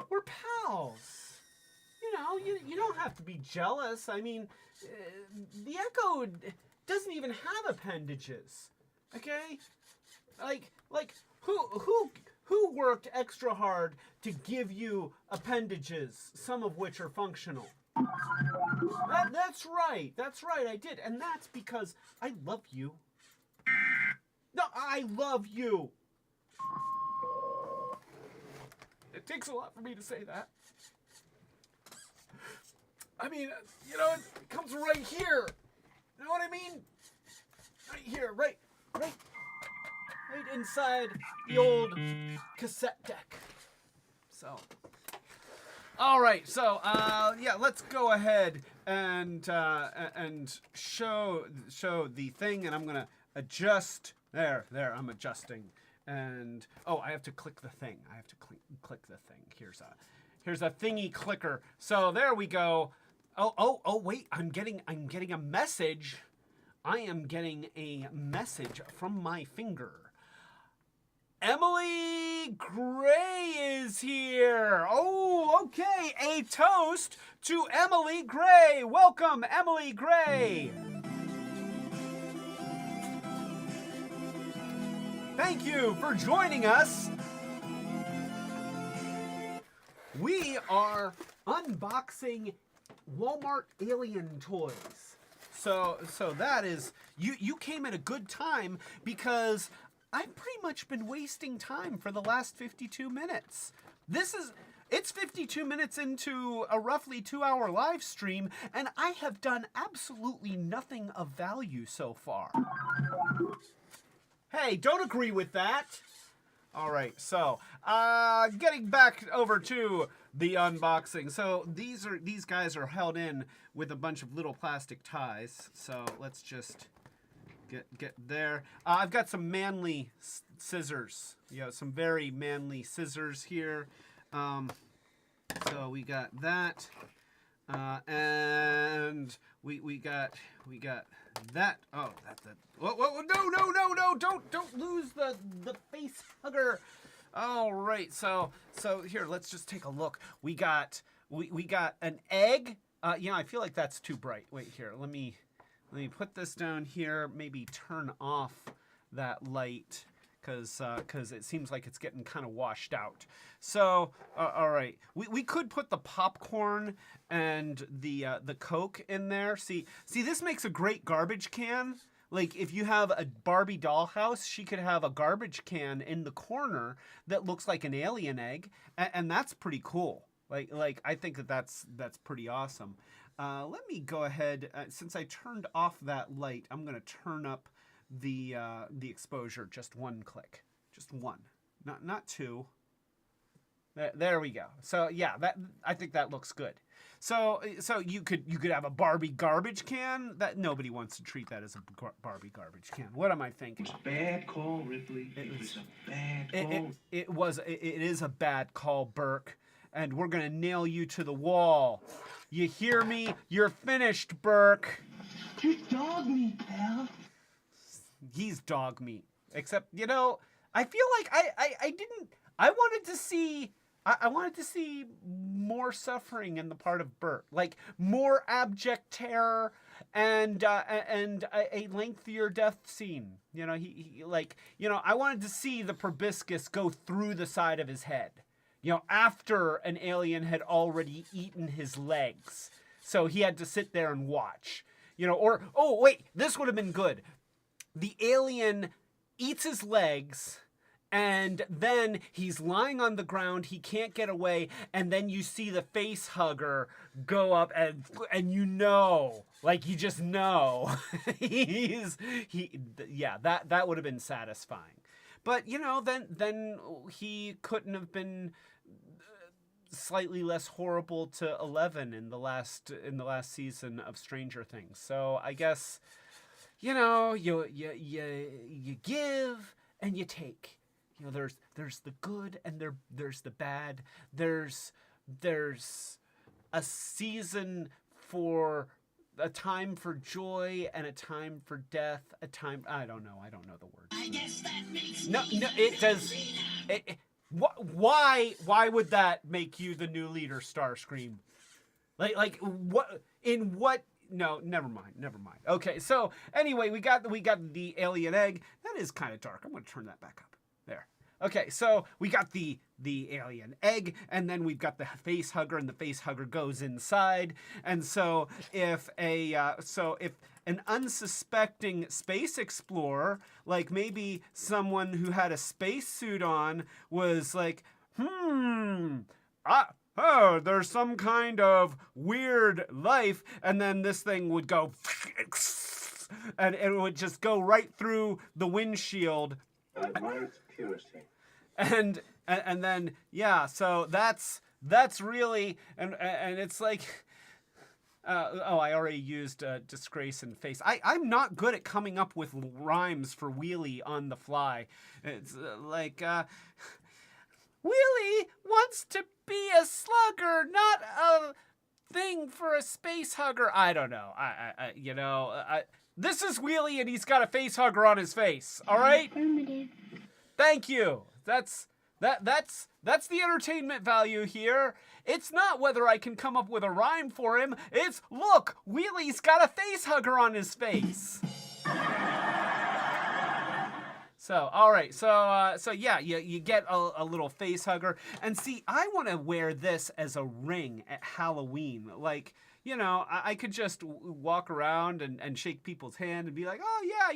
Speaker 1: we're pals. You know, you don't have to be jealous. I mean, the Echo doesn't even have appendages. Okay? Like who worked extra hard to give you appendages, some of which are functional? That's right, I did. And that's because I love you. No, I love you. It takes a lot for me to say that. I mean, you know, it comes right here. You know what I mean? Right here, right inside the old cassette deck. So, all right. So, yeah, let's go ahead and show the thing, and I'm gonna adjust. There. I'm adjusting, and oh, I have to click the thing. I have to click the thing. Here's a thingy clicker. So there we go. Oh, wait. I'm getting a message. I am getting a message from my finger. Emily Gray is here. Oh, okay. A toast to Emily Gray. Welcome, Emily Gray. Thank you for joining us. We are unboxing Wal-Mart alien toys. So that is, you came at a good time because I've pretty much been wasting time for the last 52 minutes. It's 52 minutes into a roughly 2-hour live stream, and I have done absolutely nothing of value so far. Hey, don't agree with that. All right, so getting back over to the unboxing. So these guys are held in with a bunch of little plastic ties. So let's just get there. I've got some manly scissors. Some very manly scissors here. So we got that, and we got that. Oh, whoa, no! Don't lose the face hugger. All right, so here, let's just take a look. We got an egg. I feel like that's too bright. Wait here, let me put this down here. Maybe turn off that light because it seems like it's getting kind of washed out. So all right, we could put the popcorn and the Coke in there. See, this makes a great garbage can. Like, if you have a Barbie dollhouse, she could have a garbage can in the corner that looks like an alien egg, and that's pretty cool. Like I think that's pretty awesome. Let me go ahead, since I turned off that light, I'm gonna turn up the exposure just one click, just one, not two. There we go. So yeah, I think that looks good. So you could have a Barbie garbage can. That nobody wants to treat that as a Barbie garbage can. What am I thinking?
Speaker 5: It was a bad call, Ripley. It was a bad call.
Speaker 1: It is a bad call, Burke. And we're gonna nail you to the wall. You hear me? You're finished, Burke.
Speaker 5: You dog me, pal.
Speaker 1: He's dog meat. Except, I feel like I wanted to see more suffering in the part of Bert, like more abject terror and a lengthier death scene. I wanted to see the proboscis go through the side of his head, after an alien had already eaten his legs. So he had to sit there and watch, oh wait, this would have been good. The alien eats his legs, and then he's lying on the ground. He can't get away, and then you see the face hugger go up, and like you just know, that would have been satisfying. But then he couldn't have been slightly less horrible to 11 in the last season of Stranger Things. So I guess. You give and you take. There's the good and there's the bad. There's a season for a time for joy and a time for death. A time I don't know the word. I guess that makes no. It does. Why would that make you the new leader, Starscream? Like what in what? No, never mind. Okay, so anyway, we got the alien egg. That is kind of dark. I'm going to turn that back up. There. Okay, so we got the alien egg, and then we've got the face hugger, and the face hugger goes inside. And so if an unsuspecting space explorer, like maybe someone who had a spacesuit on, was like, oh, there's some kind of weird life, and then this thing would go, and it would just go right through the windshield. And then, so that's really, and it's like, I already used disgrace and face. I'm not good at coming up with rhymes for wheelie on the fly. It's like, Wheelie wants to be a slugger, not a thing for a space hugger. I don't know. This is Wheelie, and he's got a face hugger on his face. All right. Thank you. That's the entertainment value here. It's not whether I can come up with a rhyme for him. It's look, Wheelie's got a face hugger on his face. So, all right, so yeah, you get a little face hugger. And see, I want to wear this as a ring at Halloween. Like, I could just walk around and shake people's hand and be like, oh, yeah,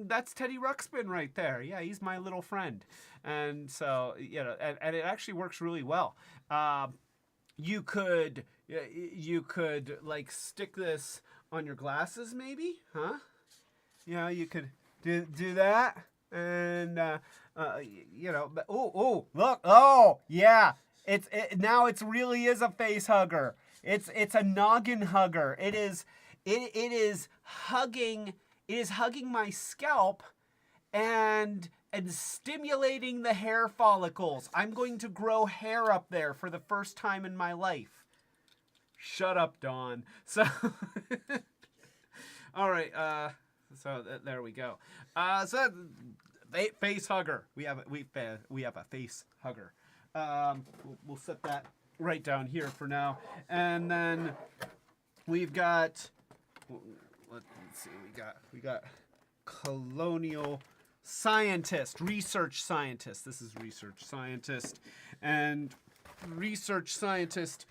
Speaker 1: that's Teddy Ruxpin right there. Yeah, he's my little friend. And so, and it actually works really well. You could, like, stick this on your glasses maybe, huh? You could... Do that, and look, oh yeah, now it's really is a face hugger. It's a noggin hugger. It is hugging my scalp and stimulating the hair follicles. I'm going to grow hair up there for the first time in my life. Shut up, Dawn. So all right, so there we go. So face hugger. We have a face hugger. We'll set that right down here for now, and then we've got. Let's see. We got colonial scientist, research scientist. This is research scientist, and research scientist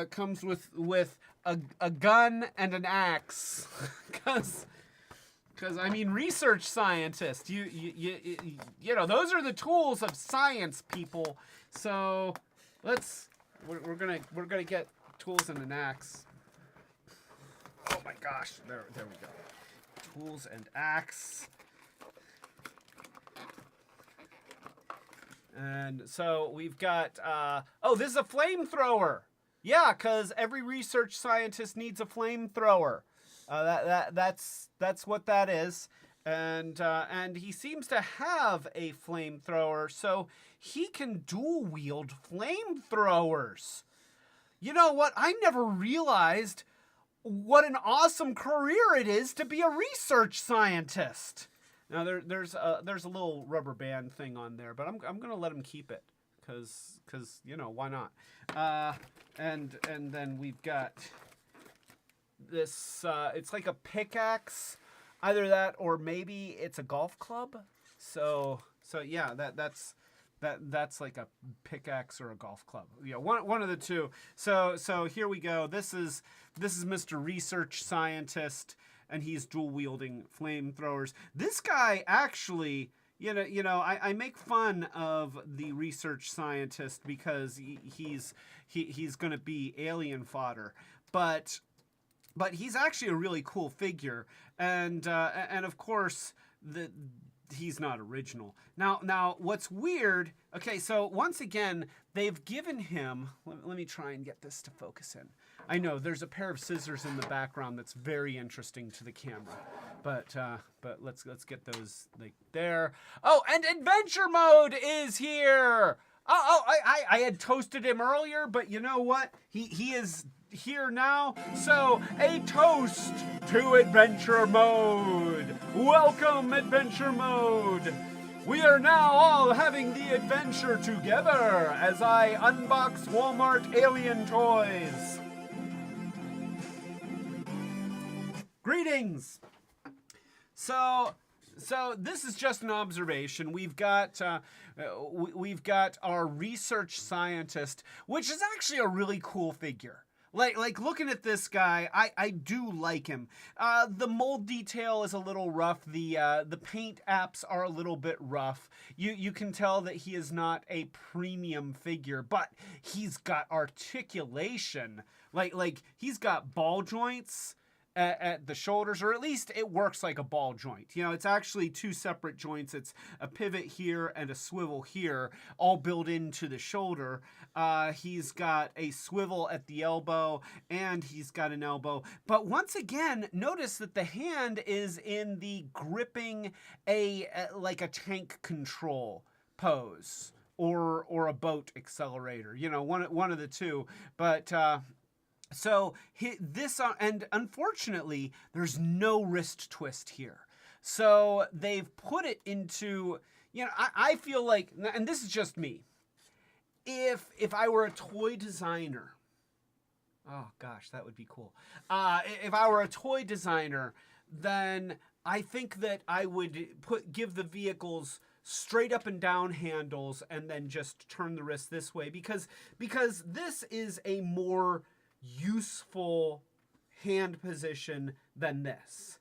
Speaker 1: comes with a gun and an axe, because I mean, research scientist, you know, those are the tools of science, people. So we're gonna get tools and an axe. Oh my gosh, there we go. Tools and axe. And so we've got, oh, this is a flamethrower. Yeah, because every research scientist needs a flamethrower. That's what that is. And he seems to have a flamethrower, so he can dual wield flamethrowers. You know what? I never realized what an awesome career it is to be a research scientist. Now there's a little rubber band thing on there, but I'm gonna let him keep it, cause you know, why not? And then we've got this. It's like a pickaxe, either that or maybe it's a golf club. So yeah, that's like a pickaxe or a golf club. Yeah, one of the two. So here we go. This is Mr. Research Scientist, and he's dual wielding flamethrowers. This guy actually, you know, I make fun of the research scientist because he's going to be alien fodder, but he's actually a really cool figure, and of course he's not original. Now what's weird? Okay, so once again they've given him. Let me try and get this to focus in. I know there's a pair of scissors in the background that's very interesting to the camera, but let's get those like there. Oh, and adventure mode is here. I had toasted him earlier, but you know what? He is here now. So a toast to adventure mode. Welcome, adventure mode. We are now all having the adventure together as I unbox Wal-Mart alien toys. Greetings. So this is just an observation. We've got our research scientist, which is actually a really cool figure. Like looking at this guy, I do like him. The mold detail is a little rough. The paint apps are a little bit rough. You can tell that he is not a premium figure, but he's got articulation. Like he's got ball joints at the shoulders, or at least it works like a ball joint. You know, it's actually two separate joints. It's a pivot here and a swivel here, all built into the shoulder. He's got a swivel at the elbow, and he's got an elbow. But once again, notice that the hand is in the gripping like a tank control pose, or a boat accelerator. You know, one of the two. But so this, and unfortunately, there's no wrist twist here. So they've put it into, you know, I feel like, and this is just me, if I were a toy designer, oh gosh, that would be cool. If I were a toy designer, then I think that I would give the vehicles straight up and down handles and then just turn the wrist this way, because this is a more useful hand position than this.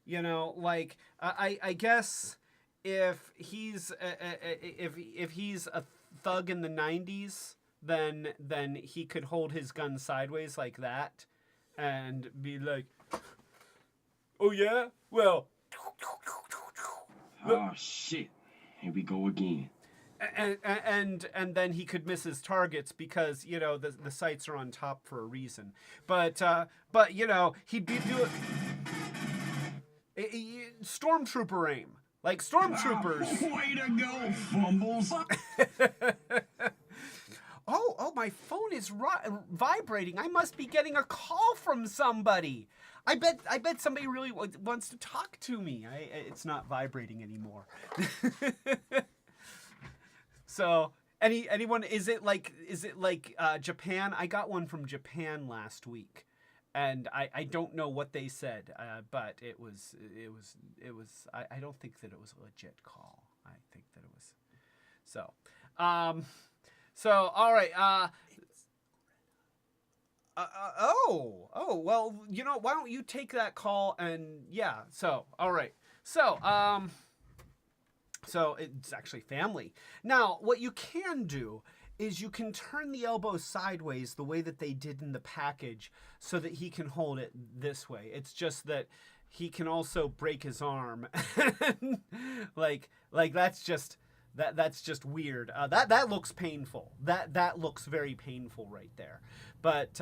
Speaker 1: You know, like I guess if he's a thug in the 90s, then he could hold his gun sideways like that and be like, oh yeah, well,
Speaker 5: Oh shit, here we go again.
Speaker 1: And then he could miss his targets because, you know, the sights are on top for a reason. But you know, he'd be doing stormtrooper aim, like stormtroopers.
Speaker 5: Way to go, Fumbles.
Speaker 1: Oh, my phone is vibrating. I must be getting a call from somebody. I bet somebody really wants to talk to me. It's not vibrating anymore. So, anyone, is it like Japan? I got one from Japan last week, and I don't know what they said, but it was I don't think that it was a legit call. I think that it was. So all right. Oh, well, you know, why don't you take that call? And yeah, so all right. So it's actually family. Now, what you can do is you can turn the elbow sideways the way that they did in the package so that he can hold it this way. It's just that he can also break his arm. like that's just weird. That looks painful. That looks very painful right there. But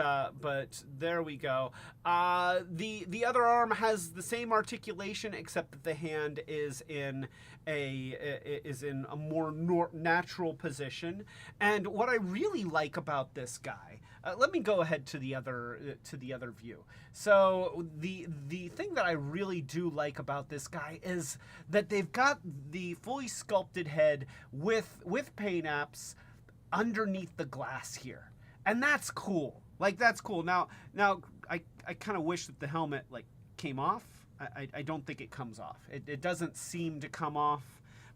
Speaker 1: there we go. The other arm has the same articulation, except that the hand is in a more natural position. And what I really like about this guy, let me go ahead to the other view. So the thing that I really do like about this guy is that they've got the fully sculpted head with paint apps underneath the glass here, and that's cool. Like, that's cool. Now I kind of wish that the helmet like came off. I don't think it comes off. It doesn't seem to come off.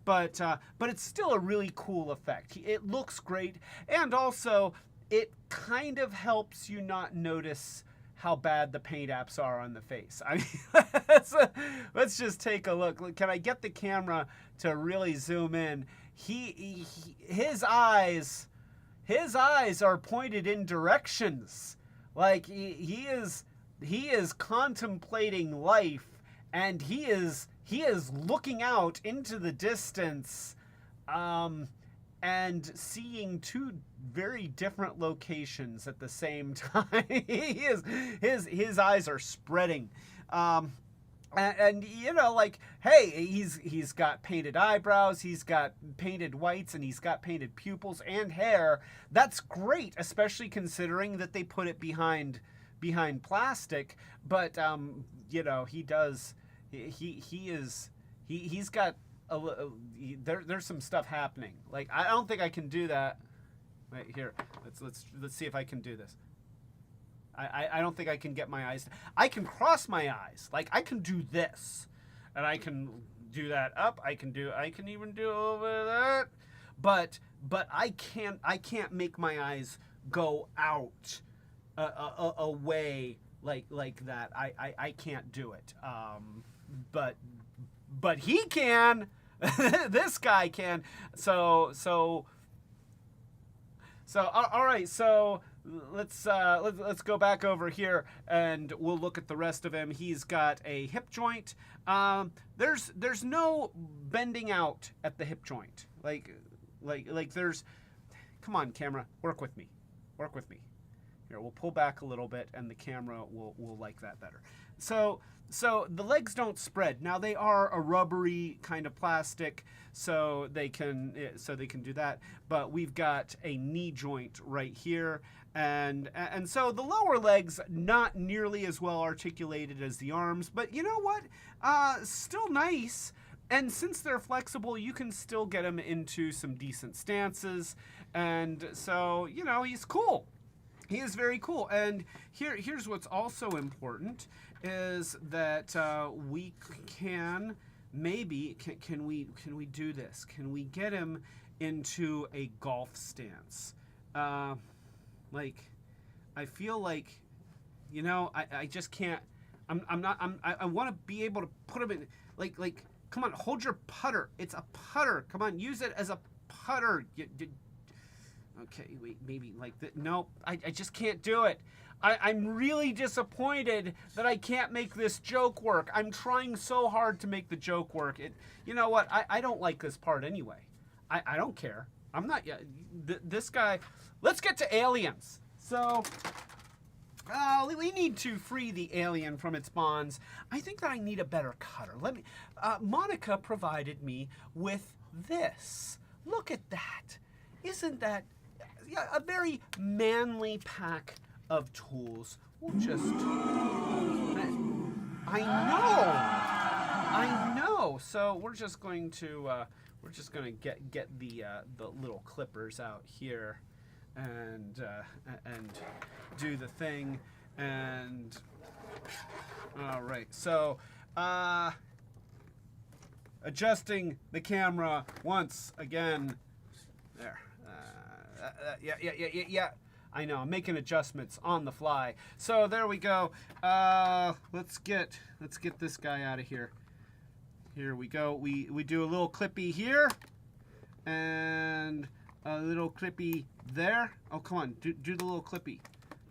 Speaker 1: But it's still a really cool effect. It looks great, and also it kind of helps you not notice how bad the paint apps are on the face. I mean, let's just take a look. Can I get the camera to really zoom in? His eyes are pointed in directions. Like he is contemplating life, and he is looking out into the distance, and seeing two very different locations at the same time. His eyes are spreading, and you know, like, hey, he's got painted eyebrows, he's got painted whites, and he's got painted pupils and hair. That's great, especially considering that they put it behind plastic. But you know, he's got there's some stuff happening. Like, I don't think I can do that. Right here, let's see if I can do this. I don't think I can get my eyes. I can cross my eyes. Like, I can do this, and I can do that up. I can even do a little bit of that. But I can't make my eyes go out away like that. I can't do it. But he can. This guy can. So all right. So let's go back over here, and we'll look at the rest of him. He's got a hip joint. There's no bending out at the hip joint. Like there's. Come on, camera, work with me. Here, we'll pull back a little bit, and the camera will like that better. So the legs don't spread. Now, they are a rubbery kind of plastic, so they can do that. But we've got a knee joint right here, and so the lower legs not nearly as well articulated as the arms. But you know what? Still nice. And since they're flexible, you can still get them into some decent stances. And so, you know, he's cool. He is very cool. And here's what's also important is that we can maybe can we do this? Can we get him into a golf stance? Like, I feel like, you know, I just can't. I want to be able to put him in like. Come on, hold your putter. It's a putter. Come on, use it as a putter. Okay, wait, maybe like that. No, I just can't do it. I'm really disappointed that I can't make this joke work. I'm trying so hard to make the joke work. You know what? I don't like this part anyway. I don't care. I'm not yet. This guy. Let's get to aliens. So, we need to free the alien from its bonds. I think that I need a better cutter. Monica provided me with this. Look at that. Isn't that a very manly pack of tools? We'll just. I know. So we're just going to get the little clippers out here, and do the thing. And all right. So adjusting the camera once again. There. Yeah. I know, I'm making adjustments on the fly. So there we go. Let's get this guy out of here. Here we go. We do a little clippy here, and a little clippy there. Oh, come on, do the little clippy.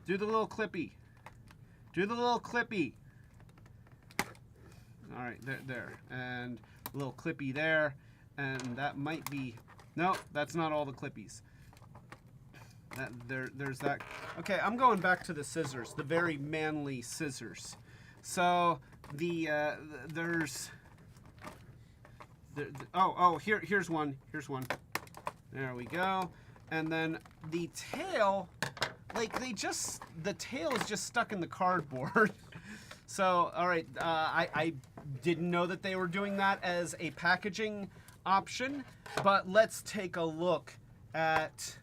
Speaker 1: Do the little clippy. Do the little clippy. All right, there. And a little clippy there. And that might be... No, that's not all the clippies. There's that. Okay, I'm going back to the scissors, the very manly scissors. So there's... here's one. Here's one. There we go. And then the tail... Like, the tail is just stuck in the cardboard. So, all right, I didn't know that they were doing that as a packaging option, but let's take a look at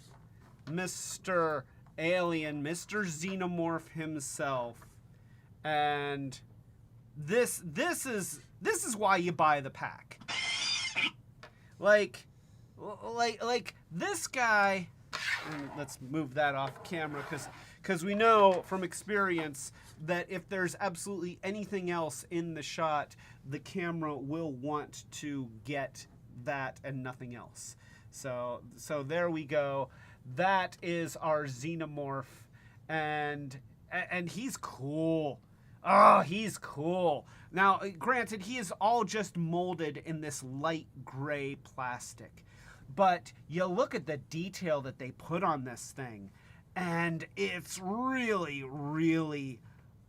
Speaker 1: Mr. Alien, Mr. Xenomorph himself. And this is why you buy the pack. Like this guy... Let's move that off camera because we know from experience that if there's absolutely anything else in the shot, the camera will want to get that and nothing else. So there we go. That is our Xenomorph, and he's cool. Oh, he's cool. Now, granted, he is all just molded in this light gray plastic. But you look at the detail that they put on this thing, and it's really, really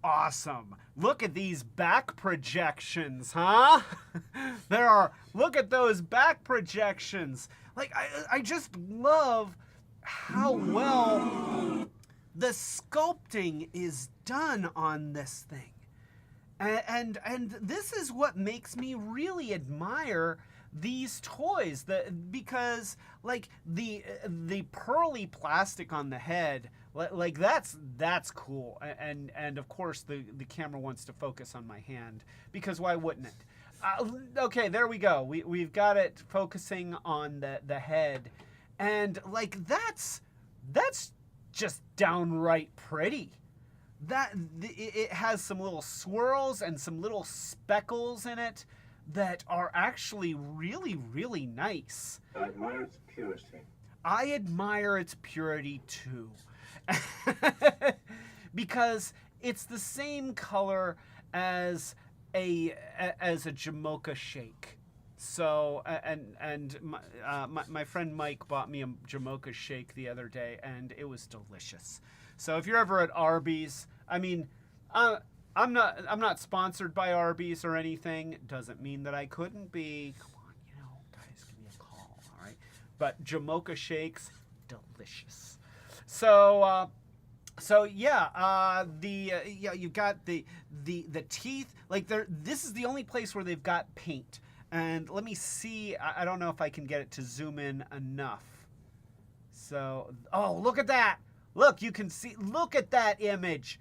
Speaker 1: awesome. Look at these back projections, huh? Look at those back projections. Like, I just love how well the sculpting is done on this thing. And this is what makes me really admire these toys, because like the pearly plastic on the head, like that's cool, and of course the camera wants to focus on my hand, because why wouldn't it? Okay, there we go. We've got it focusing on the head, and like that's just downright pretty. It has some little swirls and some little speckles in it that are actually really, really nice.
Speaker 8: I admire its purity.
Speaker 1: I admire its purity too. Because it's the same color as a Jamocha shake. So, and my friend Mike bought me a Jamocha shake the other day, and it was delicious. So if you're ever at Arby's, I mean, I'm not sponsored by Arby's or anything. Doesn't mean that I couldn't be. Come on, guys, give me a call, all right? But Jamocha shakes, delicious. So yeah, you've got the teeth. Like this is the only place where they've got paint. And let me see. I don't know if I can get it to zoom in enough. So, oh, look at that. Look, you can see. Look at that image.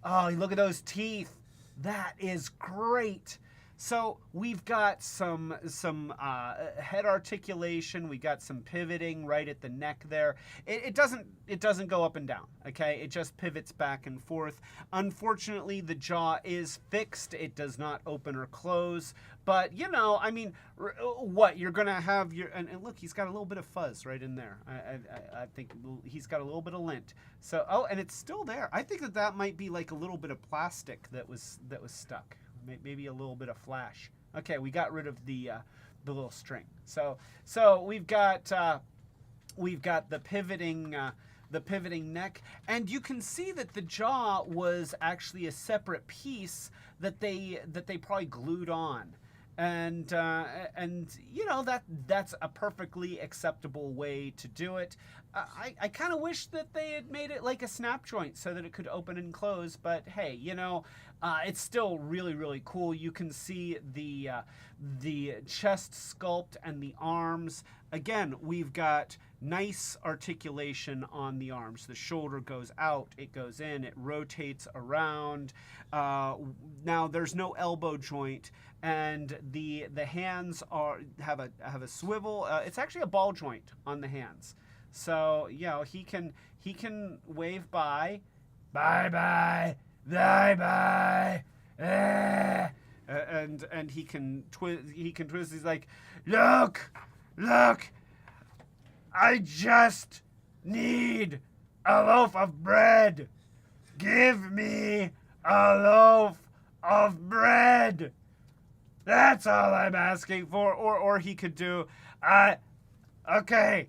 Speaker 1: Oh, look at those teeth. That is great. So we've got some head articulation. We got some pivoting right at the neck there. It doesn't go up and down. Okay, it just pivots back and forth. Unfortunately, the jaw is fixed. It does not open or close. But I mean, what you're gonna have and look, he's got a little bit of fuzz right in there. I think he's got a little bit of lint. So and it's still there. I think that might be like a little bit of plastic that was stuck. Maybe a little bit of flash. Okay, we got rid of the little string. So we've got the pivoting neck, and you can see that the jaw was actually a separate piece that they probably glued on. And that's a perfectly acceptable way to do it. I kind of wish that they had made it like a snap joint so that it could open and close, but hey, it's still really, really cool. You can see the chest sculpt and the arms. Again, we've got nice articulation on the arms. The shoulder goes out, it goes in, it rotates around. Now there's no elbow joint, and the hands have a swivel. It's actually a ball joint on the hands. So he can wave bye, and he can twist. He's like, look, I just need a loaf of bread. Give me a loaf of bread. That's all I'm asking for. Or he could do, okay,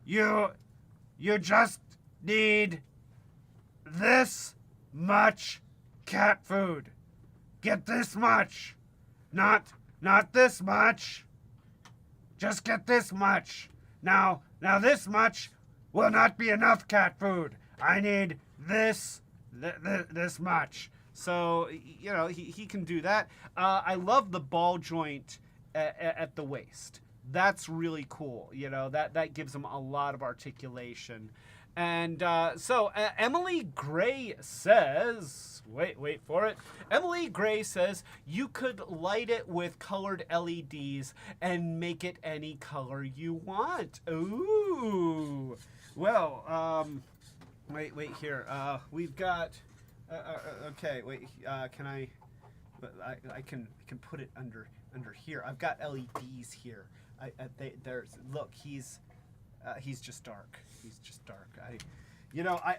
Speaker 1: you just need this much cat food. Get this much. Not this much. Just get this much. Now this much will not be enough cat food. I need this much. So, you know, he can do that. I love the ball joint at the waist. That's really cool. You know, that gives him a lot of articulation. And so Emily Gray says, wait for it. Emily Gray says you could light it with colored LEDs and make it any color you want. Ooh. Well, wait here. We've got. Okay, wait. Can I can put it under here. I've got LEDs here. Look. He's just dark. He's just dark.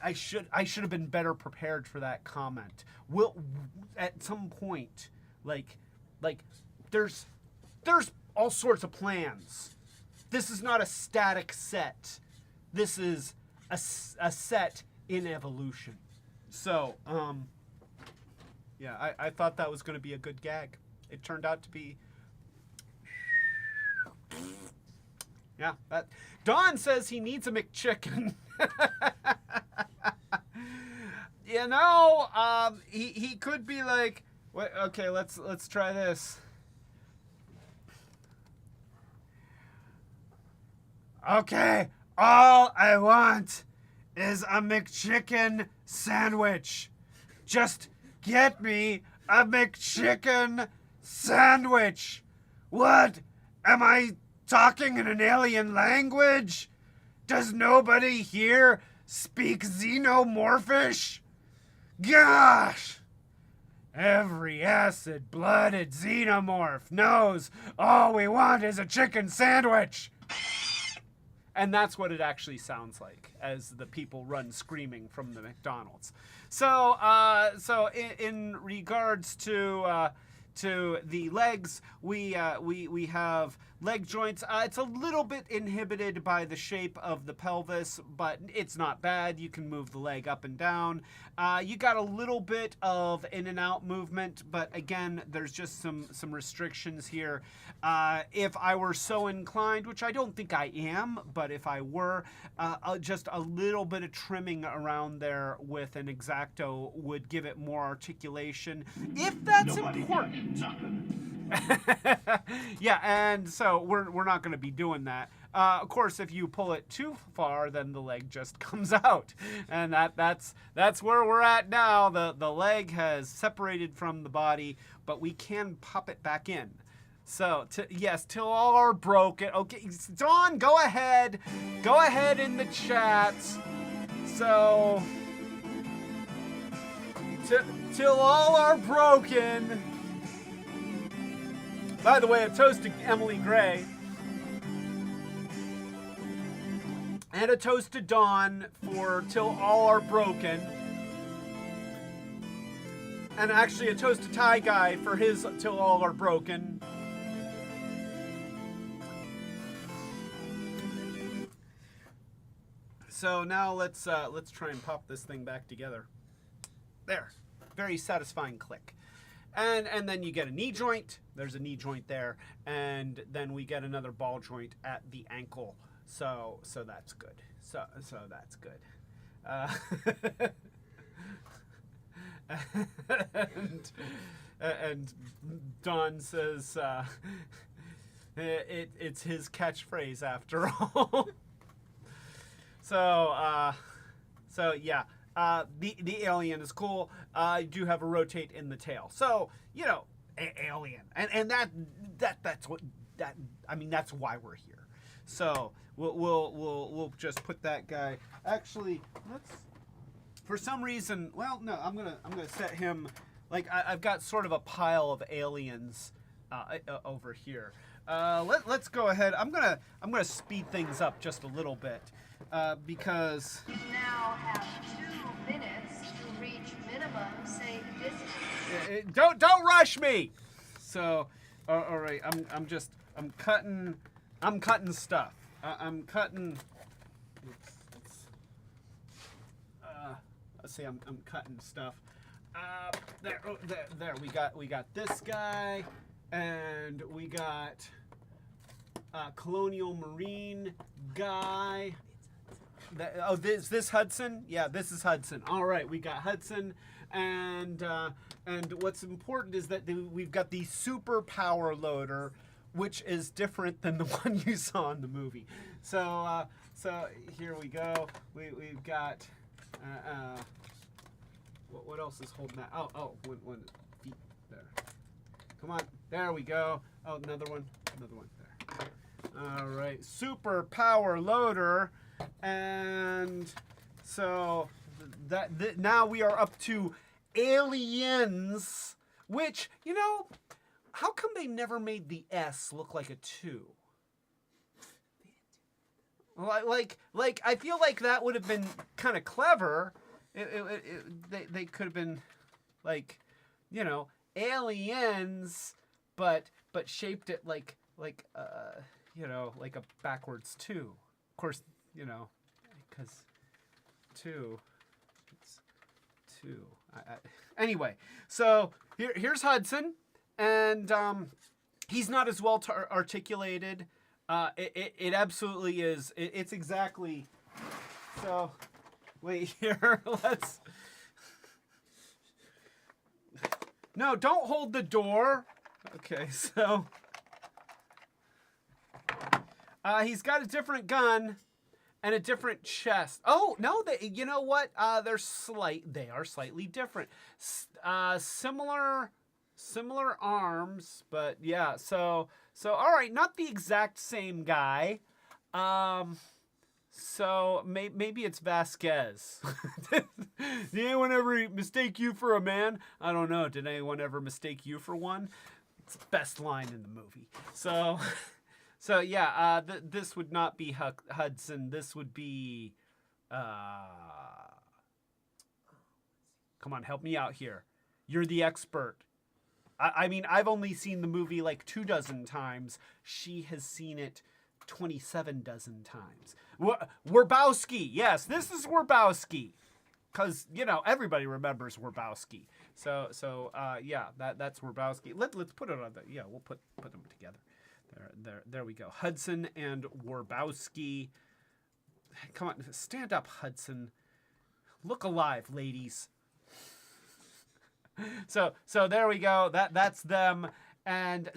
Speaker 1: I should have been better prepared for that comment. Will at some point, like there's all sorts of plans. This is not a static set. This is a set in evolution. So, yeah, I thought that was going to be a good gag. It turned out to be. Yeah, that. Don says he needs a McChicken. You know, he could be like, wait, okay, let's try this. Okay, all I want is a McChicken sandwich. Just get me a McChicken sandwich. What? Am I talking in an alien language? Does nobody here speak Xenomorphish? Gosh! Every acid-blooded Xenomorph knows all we want is a chicken sandwich. And that's what it actually sounds like as the people run screaming from the McDonald's. So in regards to the legs, we have leg joints. It's a little bit inhibited by the shape of the pelvis, but it's not bad. You can move the leg up and down. You got a little bit of in and out movement, but again, there's just some restrictions here. If I were so inclined, which I don't think I am, but if I were, just a little bit of trimming around there with an X-Acto would give it more articulation, if that's important. Yeah, and so we're not going to be doing that. Of course, if you pull it too far, then the leg just comes out, and that's where we're at now. The leg has separated from the body, but we can pop it back in. So yes, till all are broken. Okay, Dawn, go ahead in the chat. So till all are broken. By the way, a toast to Emily Gray. And a toast to Dawn for Till All Are Broken. And actually a toast to Ty Guy for his Till All Are Broken. So now let's try and pop this thing back together. There. Very satisfying click. And then you get a knee joint. There's a knee joint there, and then we get another ball joint at the ankle. So that's good. So that's good. And Don says it's his catchphrase after all. So yeah. The alien is cool. I do have a rotate in the tail. So, you know, alien. And that's what that's why we're here. So we'll just put that guy. Actually, for some reason, well, no, I'm gonna set him like I've got sort of a pile of aliens over here. Let's go ahead. I'm gonna speed things up just a little bit because
Speaker 8: You now have 2 minutes to reach minimum safe distance.
Speaker 1: don't rush me. So, all right. I'm cutting stuff. I'm cutting. Let's see. I'm cutting stuff. There. We got this guy, and we got Colonial Marine guy. This Hudson? Yeah, this is Hudson. All right, we got Hudson, and what's important is that we've got the super power loader, which is different than the one you saw in the movie. So here we go. We've got what else is holding that? One feet there. Come on, there we go. Oh, another one there. All right, super power loader, and so now we are up to Aliens, which, you know, how come they never made the S look like a 2? Like I feel like that would have been kind of clever. They could have been like, you know, aliens, but shaped it like you know, like a backwards 2. Of course, you know, because 2, it's 2. Anyway, so here's Hudson, and he's not as well articulated. It absolutely is. It's exactly. So, wait here. Let's. No, don't hold the door. Okay, so. He's got a different gun and a different chest. Oh no, you know what? They are slightly different. Similar arms, but yeah. So all right, not the exact same guy. So maybe it's Vasquez. Did anyone ever mistake you for a man? I don't know. Did anyone ever mistake you for one? It's the best line in the movie. So yeah, this would not be Hudson. This would be. Come on, help me out here. You're the expert. I mean, I've only seen the movie like 24 times. She has seen it 27 dozen times. Werbowski. Yes, this is Werbowski. Because, you know, everybody remembers Werbowski. So yeah, that's Werbowski. Let's put it on the. Yeah, we'll put them together. There we go. Hudson and Werbowski. Come on, stand up, Hudson. Look alive, ladies. So there we go. That's them, and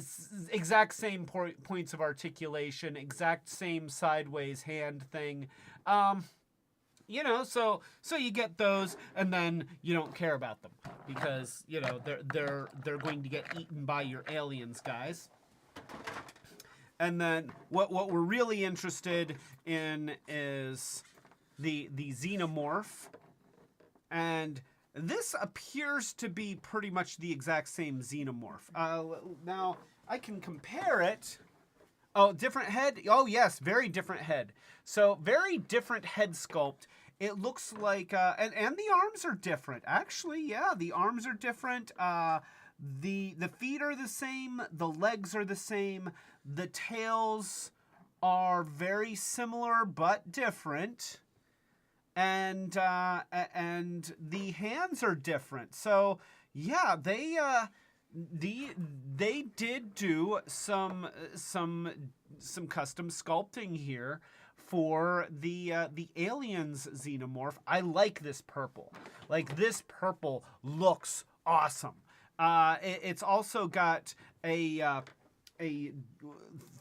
Speaker 1: exact same points of articulation, exact same sideways hand thing. You know, so you get those, and then you don't care about them because, you know, they're going to get eaten by your aliens, guys. And then what we're really interested in is the Xenomorph, and this appears to be pretty much the exact same Xenomorph. Now I can compare it. Oh, different head. Oh yes, very different head. So very different head sculpt. It looks like, and the arms are different. Actually, yeah, the arms are different. The feet are the same. The legs are the same. The tails are very similar but different, and the hands are different. So yeah, they did do some custom sculpting here for the Aliens Xenomorph. I like this purple. Like, this purple looks awesome. It's also got a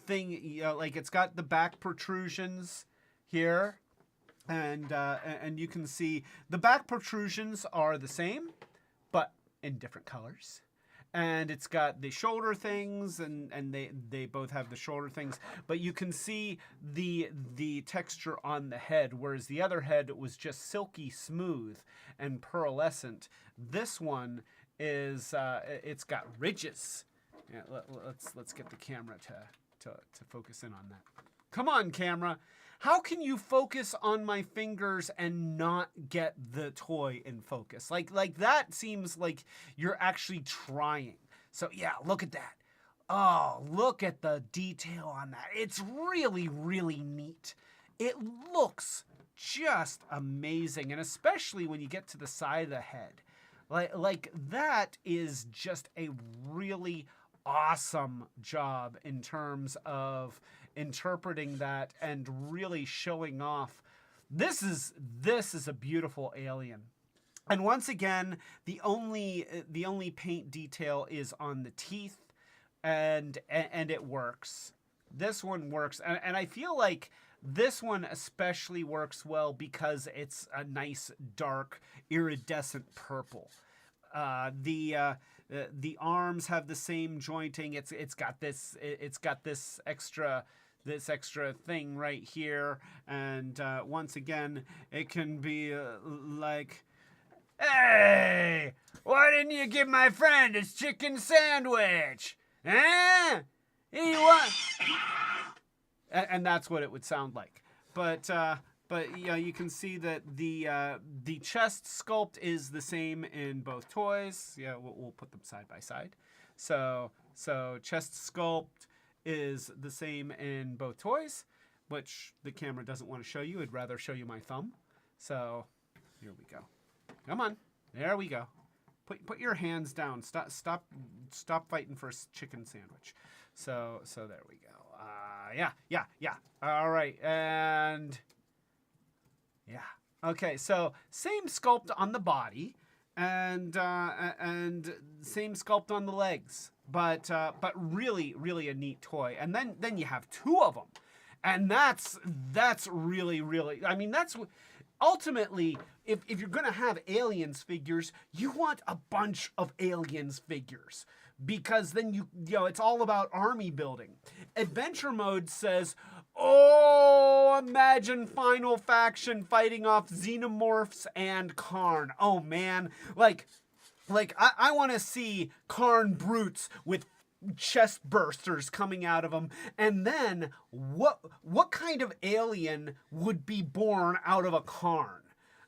Speaker 1: thing, you know, like it's got the back protrusions here, and you can see the back protrusions are the same, but in different colors. And it's got the shoulder things, and they both have the shoulder things, but you can see the texture on the head, whereas the other head was just silky smooth and pearlescent. This one is it's got ridges. Yeah, let's get the camera to focus in on that. Come on, camera. How can you focus on my fingers and not get the toy in focus? Like that seems like you're actually trying. So yeah, look at that. Oh, look at the detail on that. It's really, really neat. It looks just amazing, and especially when you get to the side of the head. Like that is just a really awesome job in terms of interpreting that and really showing off. This is a beautiful alien. And once again, the only paint detail is on the teeth, and it works. This one works, and I feel like this one especially works well because it's a nice dark iridescent purple. The arms have the same jointing. It's got this extra thing right here, and once again, it can be like, hey, why didn't you give my friend his chicken sandwich? Huh? He want? And that's what it would sound like. But yeah, you can see that the chest sculpt is the same in both toys. Yeah, we'll put them side by side. So chest sculpt is the same in both toys, which the camera doesn't want to show you. It'd rather show you my thumb. So here we go. Come on, there we go. Put your hands down. Stop fighting for a chicken sandwich. So there we go. Yeah. All right, and yeah. Okay, so same sculpt on the body, and same sculpt on the legs, but really, really a neat toy. And then you have two of them, and that's really, really. I mean, that's ultimately, if you're gonna have aliens figures, you want a bunch of aliens figures. Because then you know, it's all about army building. Adventure mode says, oh, imagine Final Faction fighting off Xenomorphs and Karn. Oh man, like I want to see Karn brutes with chest bursters coming out of them. And then what kind of alien would be born out of a Karn?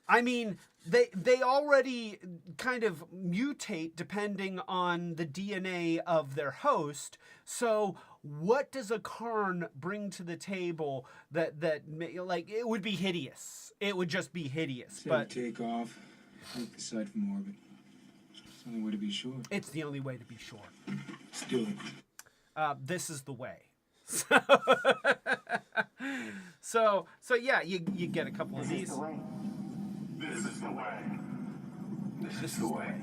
Speaker 1: I mean, they already kind of mutate depending on the DNA of their host. So what does a Karn bring to the table that like, it would be hideous. It would just be hideous. But
Speaker 9: take off, look aside from orbit. It's the only way to be sure.
Speaker 1: It's the only way to be sure.
Speaker 9: Let's do it.
Speaker 1: This is the way. So yeah, you get a couple of these.
Speaker 2: This is the way.
Speaker 1: This is the way.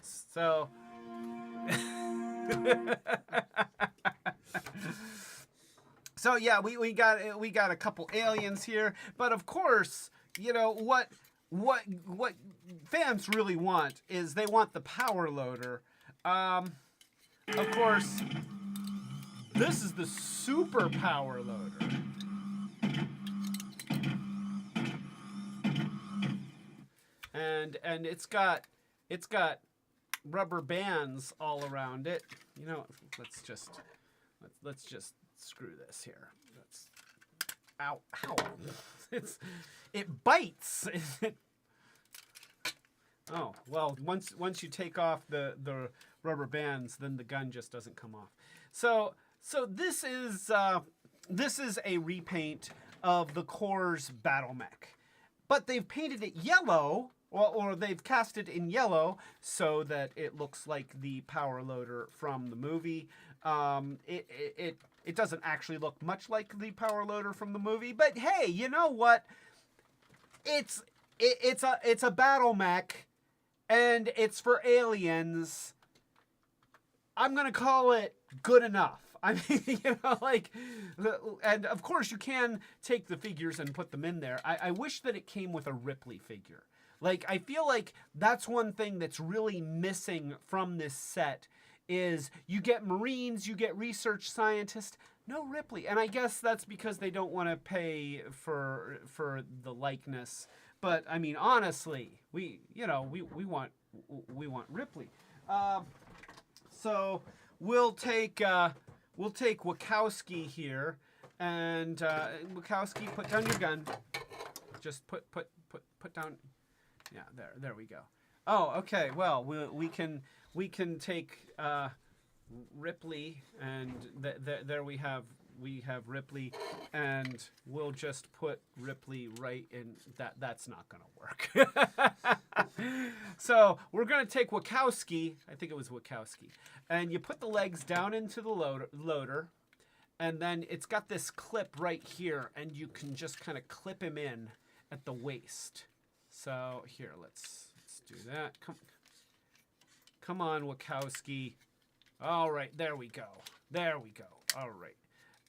Speaker 1: So so yeah, we got a couple aliens here, but of course, you know what fans really want is they want the power loader. Of course, this is the super power loader. And it's got rubber bands all around it. You know, let's just screw this here. Ow. It bites. Oh, well, once you take off the rubber bands, then the gun just doesn't come off. So this is a repaint of the Core's battle mech. But they've painted it yellow, or they've cast it in yellow so that it looks like the power loader from the movie. It doesn't actually look much like the power loader from the movie, but hey, you know what? It's a battle mech, and it's for aliens. I'm gonna call it good enough. I mean, you know, like, and of course you can take the figures and put them in there. I wish that it came with a Ripley figure. Like, I feel like that's one thing that's really missing from this set is you get Marines, you get research scientists, no Ripley. And I guess that's because they don't want to pay for the likeness. But I mean, honestly, we want Ripley. So we'll take we'll take Wachowski here, and Wachowski, put down your gun. Just put down. Yeah, there we go. Oh, okay. Well, we can take Ripley, and there we have Ripley, and we'll just put Ripley right in that. That's not gonna work. So we're gonna take Wachowski. I think it was Wachowski, and you put the legs down into the loader, and then it's got this clip right here, and you can just kind of clip him in at the waist. So here, let's do that. Come on, Wachowski. All right, there we go. All right.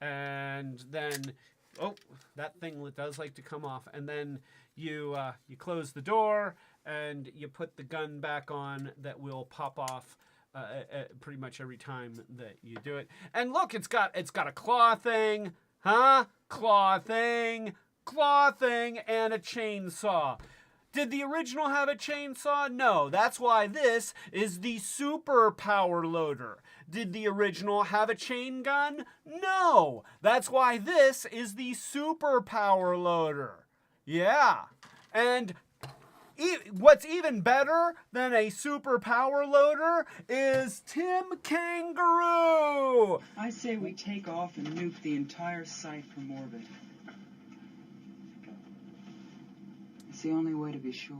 Speaker 1: And then, oh, that thing does like to come off. And then you close the door, and you put the gun back on that will pop off pretty much every time that you do it. And look, it's got a claw thing, huh? Claw thing, and a chainsaw. Did the original have a chainsaw? No. That's why this is the super power loader. Did the original have a chain gun? No. That's why this is the super power loader. Yeah. And what's even better than a super power loader is Tim Kangaroo.
Speaker 4: I say we take off and nuke the entire site from orbit. It's the only way to be sure.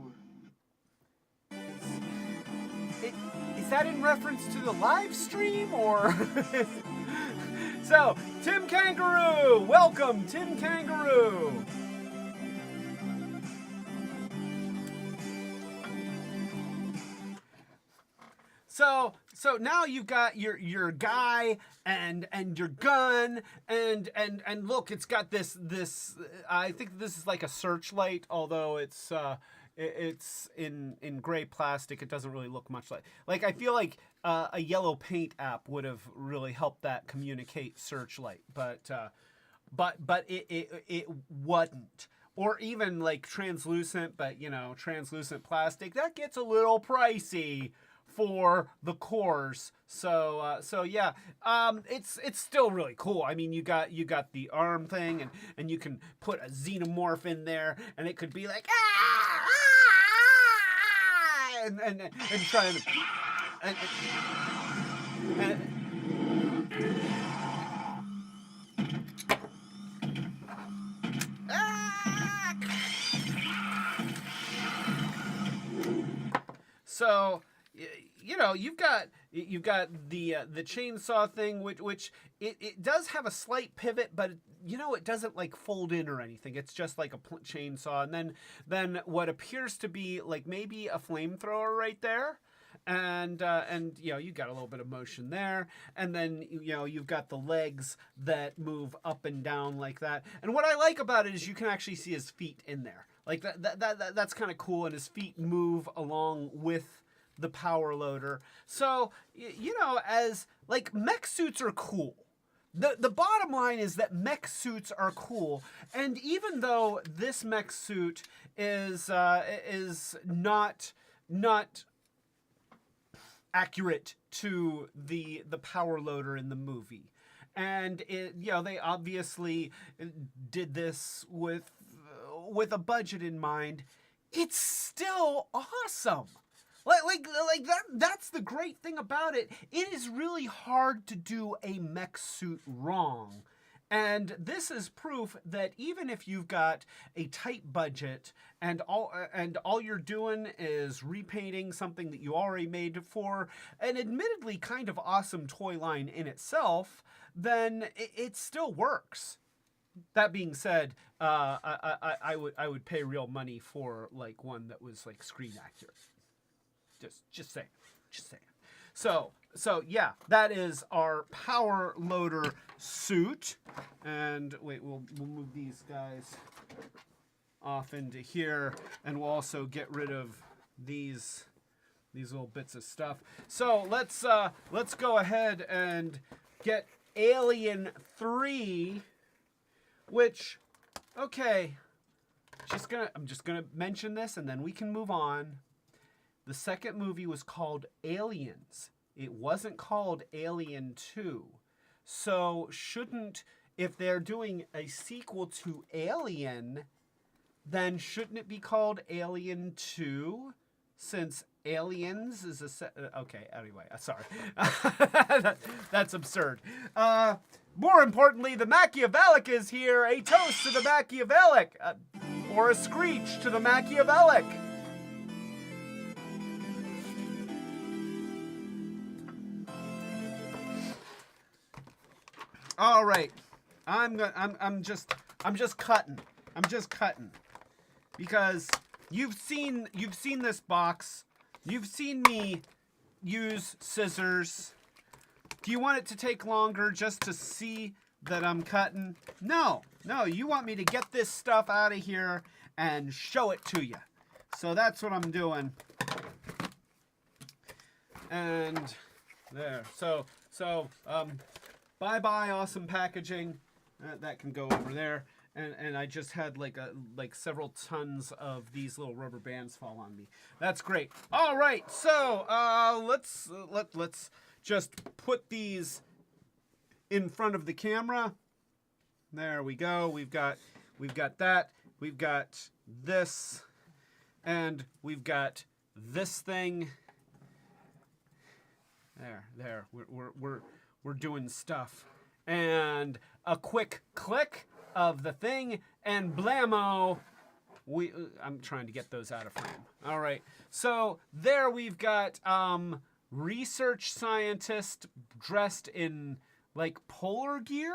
Speaker 1: Is that in reference to the live stream, or? So, Tim Kangaroo! Welcome, Tim Kangaroo! So now you've got your guy and your gun and look, it's got this I think this is like a searchlight, although it's in gray plastic. It doesn't really look much like I feel like a yellow paint app would have really helped that communicate searchlight, but it wasn't. Or even like translucent, but translucent plastic that gets a little pricey for the cores. So yeah, it's still really cool. I mean, you got the arm thing, and you can put a xenomorph in there, and it could be like and try and so you've got the chainsaw thing, which it does have a slight pivot, but it doesn't like fold in or anything. It's just like a chainsaw, and then what appears to be like maybe a flamethrower right there, and you got a little bit of motion there, and then you've got the legs that move up and down like that. And what I like about it is you can actually see his feet in there, like that's kind of cool, and his feet move along with the power loader. So as like mech suits are cool. The bottom line is that mech suits are cool, and even though this mech suit is not accurate to the power loader in the movie, and they obviously did this with a budget in mind, it's still awesome. Like that's the great thing about it. It is really hard to do a mech suit wrong. And this is proof that even if you've got a tight budget and all you're doing is repainting something that you already made for an admittedly kind of awesome toy line in itself, then it still works. That being said, I would pay real money for like one that was like screen accurate. Just saying. So yeah, that is our power loader suit. And wait, we'll move these guys off into here, and we'll also get rid of these little bits of stuff. So let's go ahead and get Alien 3, which, okay, I'm just gonna mention this, and then we can move on. The second movie was called Aliens. It wasn't called Alien 2. So shouldn't, if they're doing a sequel to Alien, then shouldn't it be called Alien 2? Since Aliens is a okay, anyway, sorry. That's absurd. More importantly, the Machiavellic is here. A toast to the Machiavellic. Or a screech to the Machiavellic. All right. I'm just cutting. I'm just cutting. Because you've seen this box. You've seen me use scissors. Do you want it to take longer just to see that I'm cutting? No, you want me to get this stuff out of here and show it to you. So that's what I'm doing. And there. So bye-bye awesome packaging. That can go over there. And I just had like several tons of these little rubber bands fall on me. That's great. All right, so let's just put these in front of the camera. There we go. We've got that. We've got this, and we've got this thing. There. We're doing stuff, and a quick click of the thing, and blammo, I'm trying to get those out of frame. All right, so there we've got research scientist dressed in like polar gear.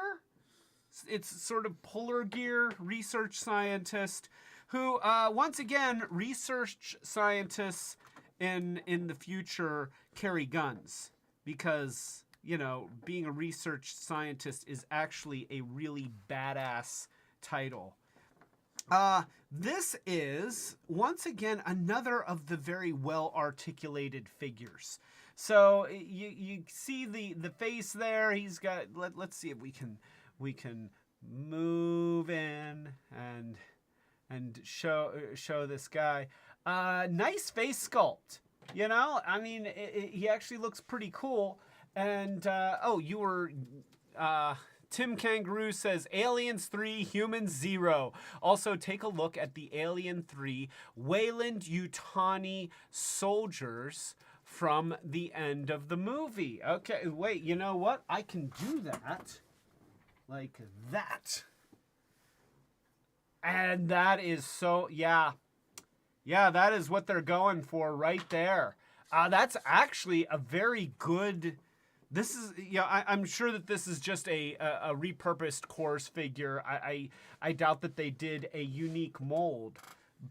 Speaker 1: It's sort of polar gear research scientist who, once again, research scientists in the future carry guns because, you know, being a research scientist is actually a really badass title. This is, once again, another of the very well-articulated figures. So you see the face there. He's got, let's see if we can move in and show this guy. Nice face sculpt, you know? I mean, he actually looks pretty cool. And, you were, Tim Kangaroo says, Aliens 3, Humans 0. Also, take a look at the Alien 3 Weyland-Yutani soldiers from the end of the movie. Okay, wait, you know what? I can do that. Like that. And that is so, yeah, that is what they're going for right there. That's actually a very good... This is, I'm sure that this is just a repurposed Course figure. I doubt that they did a unique mold,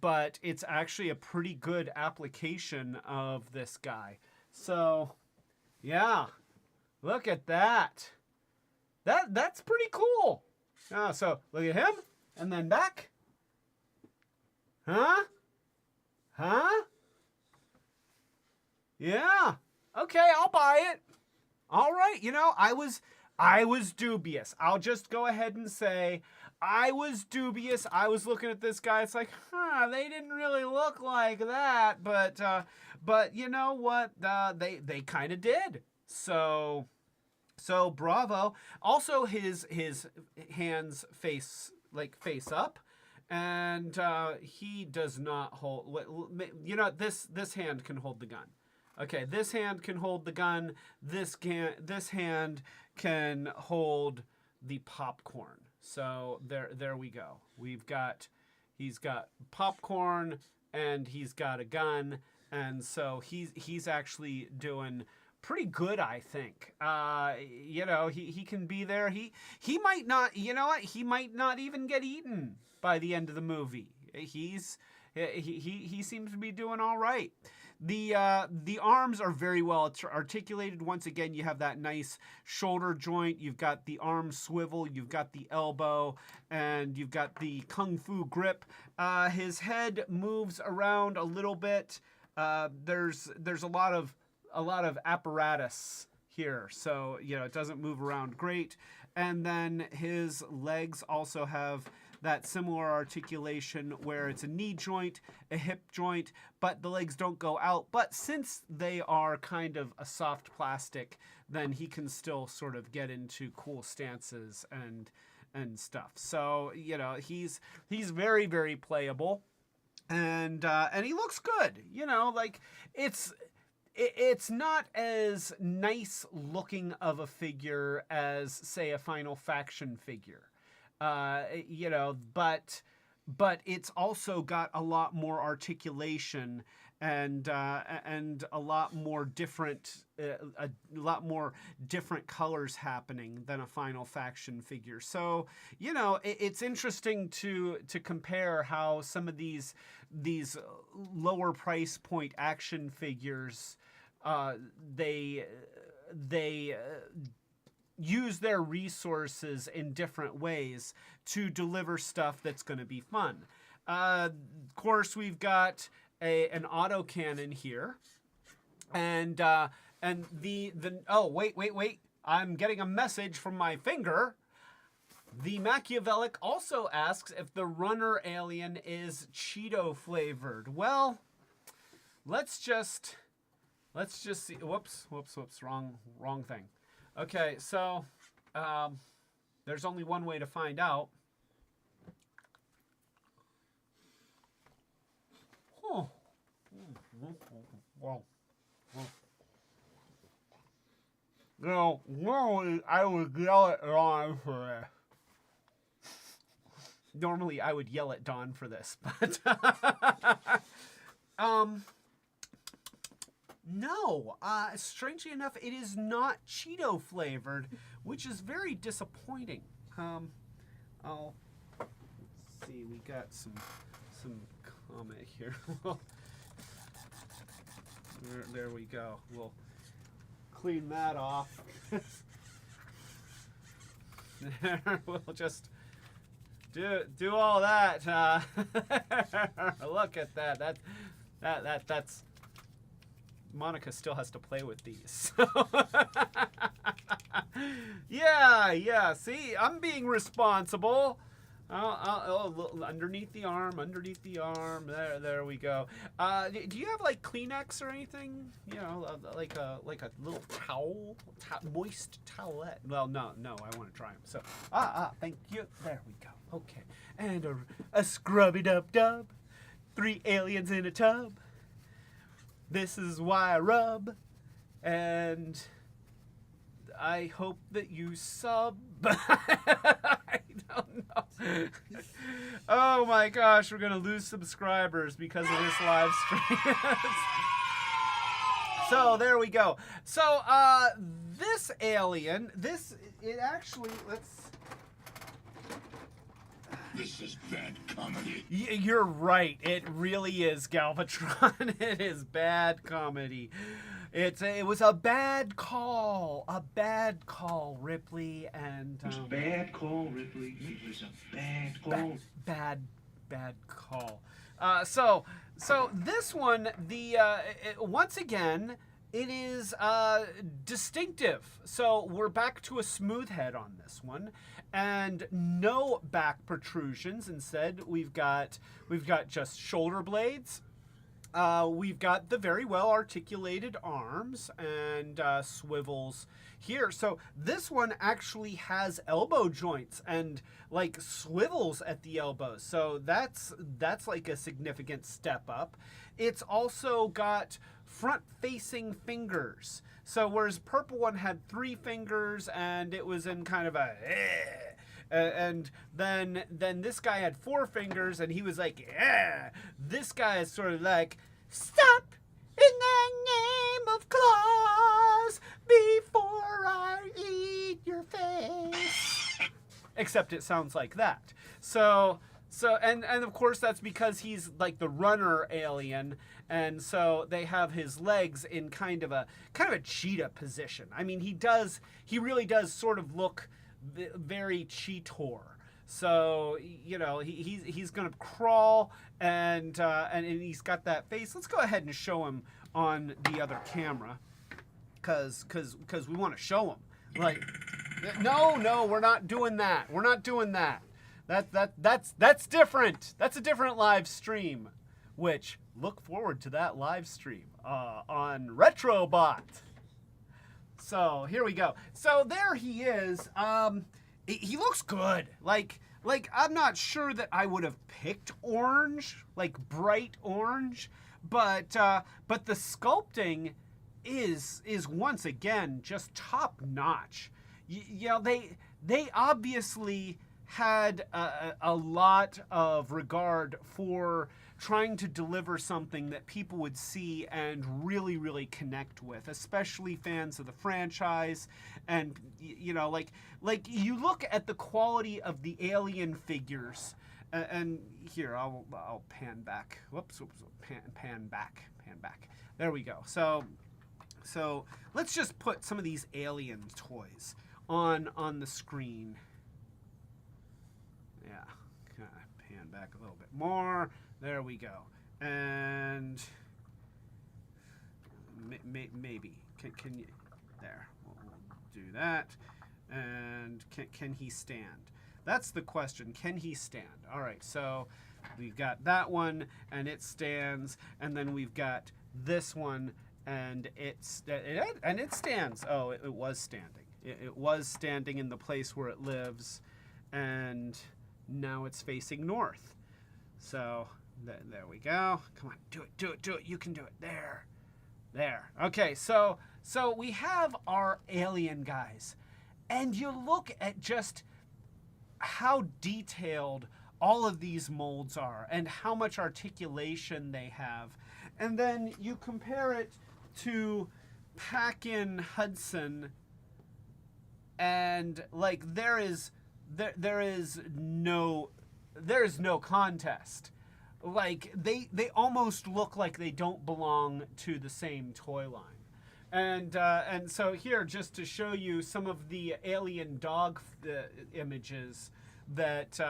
Speaker 1: but it's actually a pretty good application of this guy. So, yeah, look at that. That's pretty cool. So look at him, and then back. Huh? Yeah. Okay, I'll buy it. All right, I was dubious. I'll just go ahead and say I was dubious. I was looking at this guy. It's like, they didn't really look like that, but you know what? They kind of did. So bravo. Also, his hands face up, and he does not hold. This hand can hold the gun. Okay, this hand can hold the gun. This hand can hold the popcorn. So there we go. He's got popcorn and he's got a gun, and so he's actually doing pretty good, I think. He can be there. He might not. You know what? He might not even get eaten by the end of the movie. He seems to be doing all right. The arms are very well articulated. Once again, you have that nice shoulder joint. You've got the arm swivel. You've got the elbow, and you've got the kung fu grip. His head moves around a little bit. There's a lot of apparatus here, so it doesn't move around great. And then his legs also have that similar articulation where it's a knee joint, a hip joint, but the legs don't go out. But since they are kind of a soft plastic, then he can still sort of get into cool stances and stuff. So, you know, he's very, very playable, and he looks good. You know, like it's not as nice looking of a figure as, say, a Final Faction figure, you know, but it's also got a lot more articulation and a lot more different colors happening than a Final Faction figure. So, you know, it's interesting to compare how some of these lower price point action figures they use their resources in different ways to deliver stuff that's going to be fun. Of course, we've got an autocannon here, and the oh wait, I'm getting a message from my finger. The Machiavellic also asks if the runner alien is Cheeto flavored. Well, let's just see. Whoops, wrong thing. Okay, so there's only one way to find out. Well, no, normally I would yell at Don for this. Normally I would yell at Don for this, but no, strangely enough, it is not Cheeto flavored, which is very disappointing. Let's see, we got some comment here. There we go. We'll clean that off. We'll just do all that. Look at that. That's Monica still has to play with these. Yeah. See, I'm being responsible. Underneath the arm. There we go. Do you have like Kleenex or anything? You know, like a little towel, moist towelette. Well, no, I want to try them. So, thank you. There we go. Okay, and a scrubby dub. 3 aliens in a tub. This is why I rub, and I hope that you sub. I don't know. Oh my gosh, we're gonna lose subscribers because of this live stream. So there we go. So this alien, let's.
Speaker 2: This is bad comedy.
Speaker 1: You're right. It really is, Galvatron. It is bad comedy. It was a bad call. A bad call, Ripley. And
Speaker 3: It was a bad call, Ripley. It was a bad call.
Speaker 1: Bad call. So this one, once again, it is distinctive. So we're back to a smooth head on this one, and no back protrusions. Instead, we've got just shoulder blades. We've got the very well articulated arms and swivels here. So this one actually has elbow joints and like swivels at the elbows. So that's like a significant step up. It's also got front-facing fingers. So whereas purple one had 3 fingers and it was in kind of a and then this guy had 4 fingers and he was like, this guy is sort of like, stop in the name of claws before I eat your face. Except it sounds like that. So and of course that's because he's like the runner alien, and so they have his legs in kind of a cheetah position. I mean, he really does sort of look very Cheetor. So, you know, he's gonna crawl and he's got that face. Let's go ahead and show him on the other camera, cause we want to show him. Like, no, we're not doing that. That's different. That's a different live stream. Which, look forward to that live stream on Retrobot. So here we go. So there he is. He looks good. Like I'm not sure that I would have picked orange, like bright orange, but the sculpting is once again just top notch. You know, they obviously had a lot of regard for trying to deliver something that people would see and really, really connect with, especially fans of the franchise. And, you know, like you look at the quality of the Alien figures, and here, I'll pan back. Whoops, pan back. There we go. So let's just put some of these Alien toys on the screen. Yeah, kind of pan back a little bit more. There we go. And maybe can you there? We'll do that. And can he stand? That's the question. Can he stand? All right. So we've got that one, and it stands, and then we've got this one, and it stands. Oh, it was standing. It was standing in the place where it lives, and now it's facing north. So there we go. Come on, do it. You can do it. There. Okay, so we have our alien guys, and you look at just how detailed all of these molds are and how much articulation they have. And then you compare it to Pack-In Hudson, and like there is no contest. Like they almost look like they don't belong to the same toy line. And so here, just to show you some of the alien dog images that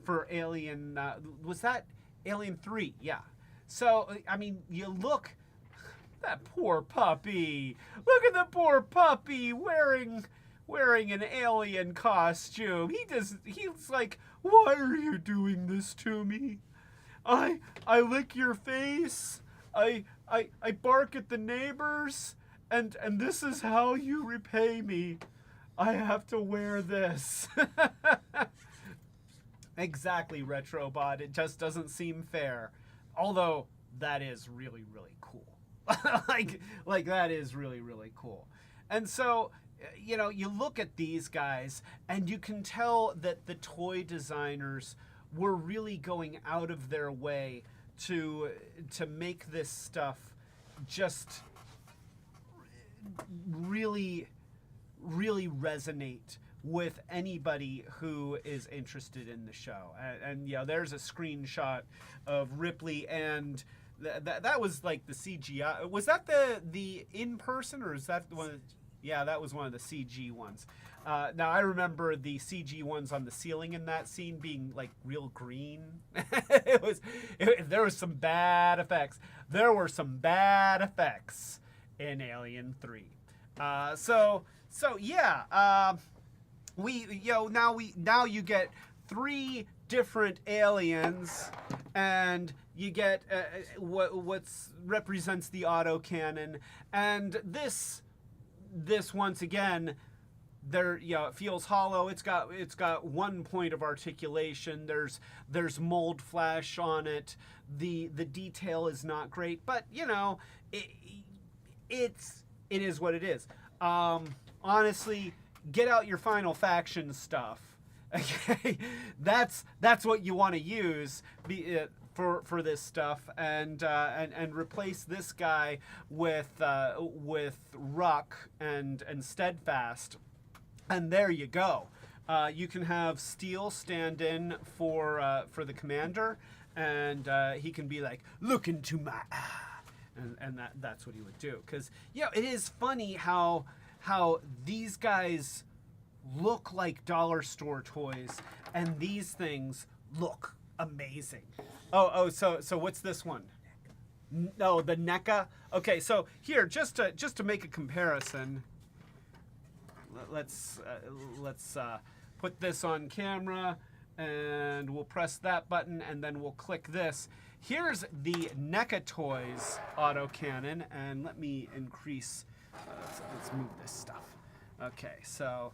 Speaker 1: for Alien, was that Alien 3? Yeah. So, I mean, you look, that poor puppy. Look at the poor puppy wearing an alien costume. He's like, why are you doing this to me? I lick your face. I bark at the neighbors. And this is how you repay me. I have to wear this. Exactly, Retrobot. It just doesn't seem fair. Although that is really, really cool. like that is really, really cool. And so, you know, you look at these guys and you can tell that the toy designers were really going out of their way to make this stuff just really, really resonate with anybody who is interested in the show. And you know, there's a screenshot of Ripley, and that was like the CGI. Was that the in person, or is that the one? Yeah, that was one of the CG ones. Now I remember the CG ones on the ceiling in that scene being like real green. There was some bad effects. There were some bad effects in Alien 3. So yeah. Now you get 3 different aliens, and you get what represents the autocannon, and this once again, it feels hollow. It's got 1 point of articulation. There's mold flash on it. The detail is not great, but you know, it is what it is. Honestly, get out your Final Faction stuff. Okay, that's what you want to use for this stuff, and replace this guy with Ruck and Steadfast, and there you go. You can have Steel stand in for the commander, and he can be like, look into my eye, and that's what he would do. Because it is funny how these guys look like dollar store toys, and these things look amazing. So what's this one? No, the NECA. Okay, so here, just to make a comparison, let's put this on camera, And we'll press that button, and then we'll click this. Here's the NECA Toys autocannon, and let me increase, let's move this stuff. Okay, so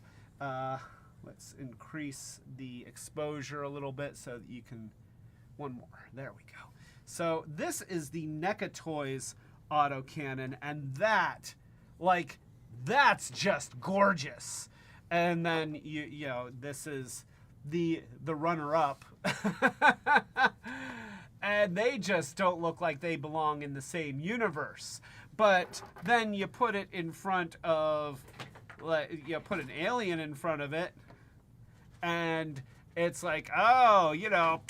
Speaker 1: let's increase the exposure a little bit so that you can, one more, there we go. So this is the NECA Toys autocannon, and that, like, that's just gorgeous. And then, you know, this is the runner-up. And they just don't look like they belong in the same universe. But then you put it in front of, like, you put an alien in front of it, and it's like, oh, you know,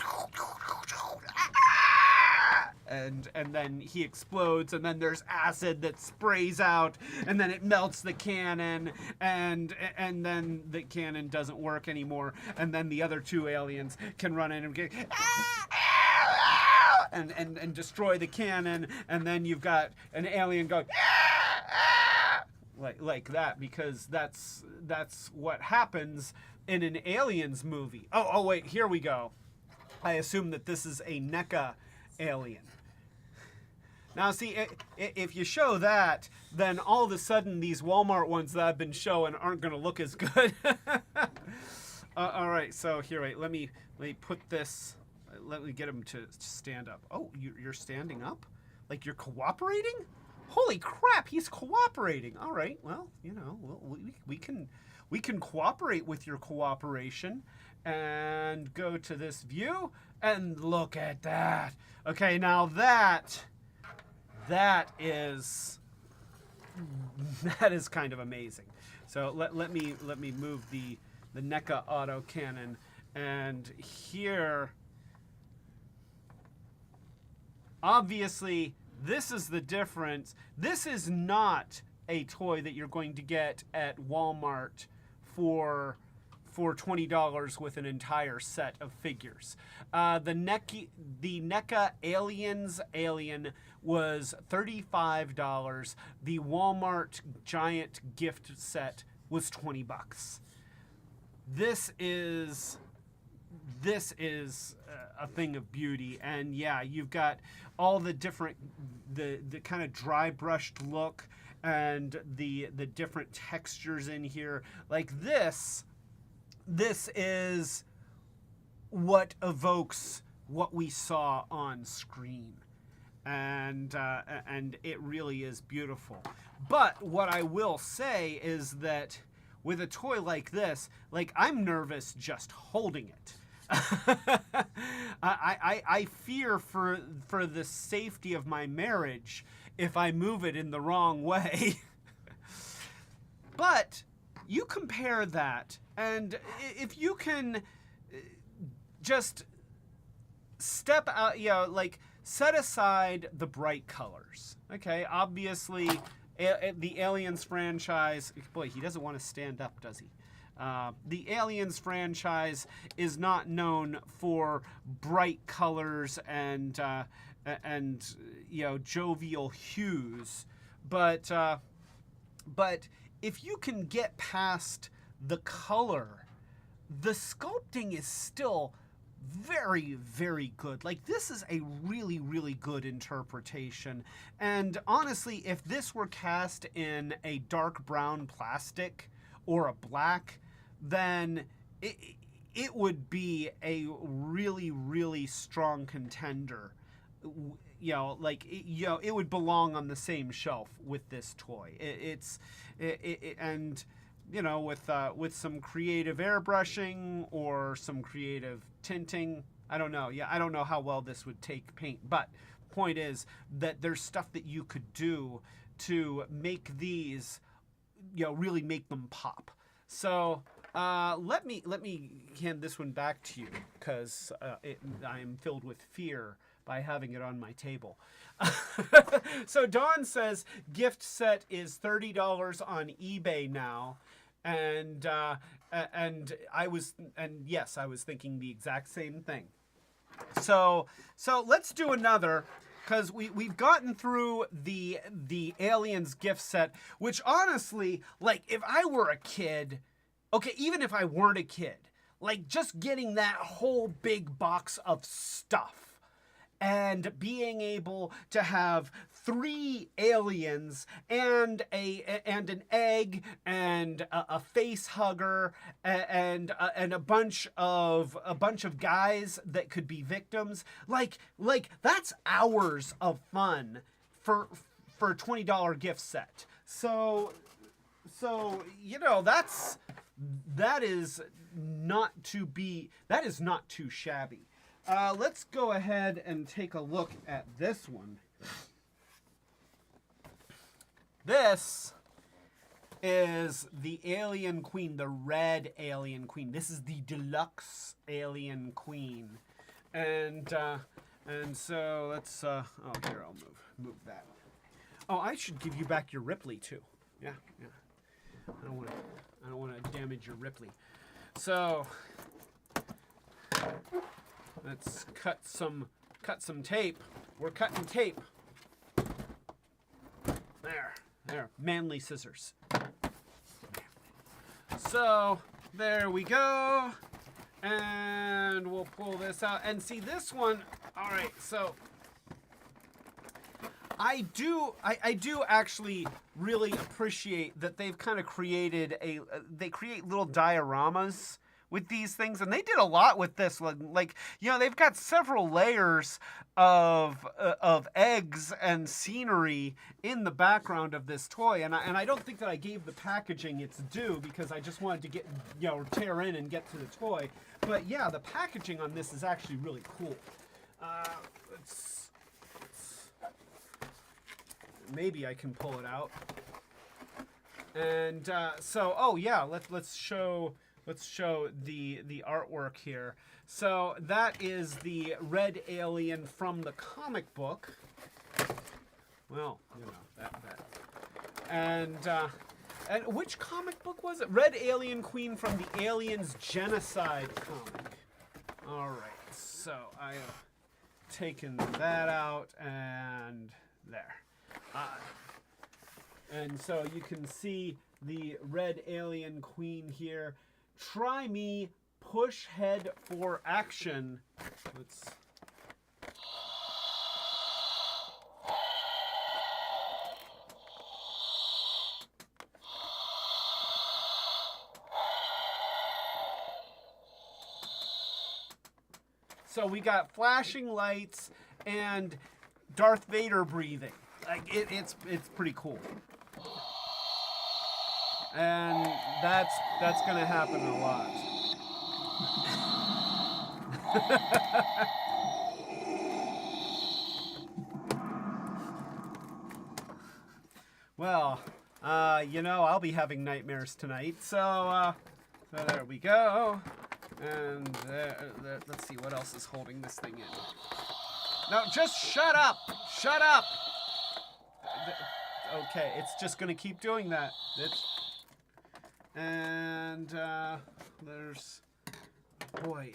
Speaker 1: and then he explodes, and then there's acid that sprays out, and then it melts the cannon, and then the cannon doesn't work anymore, and then the other two aliens can run in and get and destroy the cannon, and then you've got an alien going like that, because that's what happens in an Aliens movie. Oh wait, here we go. I assume that this is a NECA alien. Now, see, if you show that, then all of a sudden these Walmart ones that I've been showing aren't going to look as good. All right, so here, wait, let me put this. Let me get him to stand up. Oh, you're standing up? Like you're cooperating? Holy crap, he's cooperating. All right, well, you know, we can cooperate with your cooperation, and go to this view and look at that. Okay, now that is kind of amazing. So let me move the NECA autocannon, and here, obviously, this is the difference. This is not a toy that you're going to get at Walmart for $20 with an entire set of figures. The NECA Aliens alien was $35. The Walmart giant gift set was $20. This is a thing of beauty, and yeah, you've got all the different, the kind of dry brushed look, and the different textures in here. Like this is what evokes what we saw on screen, and it really is beautiful. But what I will say is that with a toy like this, like, I'm nervous just holding it. I fear for the safety of my marriage if I move it in the wrong way. But you compare that, and if you can just step out, you know, like, set aside the bright colors. Okay, obviously, the Aliens franchise, boy, he doesn't want to stand up, does he? The Aliens franchise is not known for bright colors and you know, jovial hues, but if you can get past the color, the sculpting is still very, very good. Like, this is a really, really good interpretation. And honestly, if this were cast in a dark brown plastic or a black, then it would be a really, really strong contender. You know, like, you know, it would belong on the same shelf with this toy. And you know, with some creative airbrushing or some creative tinting, I don't know. Yeah, I don't know how well this would take paint, but point is that there's stuff that you could do to make these, you know, really make them pop. So let me hand this one back to you, because I am filled with fear by having it on my table. So Dawn says gift set is $30 on eBay now, and yes, I was thinking the exact same thing. So let's do another, because we've gotten through the Aliens gift set, which honestly, like, if I were a kid, okay, even if I weren't a kid, Like, just getting that whole big box of stuff and being able to have 3 aliens and an egg and a face hugger and a bunch of guys that could be victims. Like that's hours of fun for a $20 gift set. So you know, that is not too shabby. Let's go ahead and take a look at this one. This is the Alien Queen, the red Alien Queen. This is the deluxe Alien Queen. And so let's oh, here, I'll move that. Oh, I should give you back your Ripley too. Yeah. I don't want to damage your Ripley. So let's cut some tape. We're cutting tape. There, manly scissors. So there we go, and we'll pull this out and see this one. All right, so I do actually really appreciate that they've kind of created they create little dioramas with these things, and they did a lot with this one. Like, you know, they've got several layers of eggs and scenery in the background of this toy, and I don't think that I gave the packaging its due, because I just wanted to get, you know, tear in and get to the toy. But yeah, the packaging on this is actually really cool. Maybe I can pull it out. And so, oh yeah, let's show the artwork here. So that is the red alien from the comic book. Well, you know, that. And which comic book was it? Red Alien Queen from the Aliens Genocide comic. All right, so I have taken that out, and there. And so you can see the red alien queen here. Try me, push head for action. Let's... So we got flashing lights and Darth Vader breathing. Like it's pretty cool. And that's gonna happen a lot. Well, you know, I'll be having nightmares tonight, so there we go. And let's see what else is holding this thing in. No, just shut up! Shut up! Okay, it's just gonna keep doing that. And there's, boy,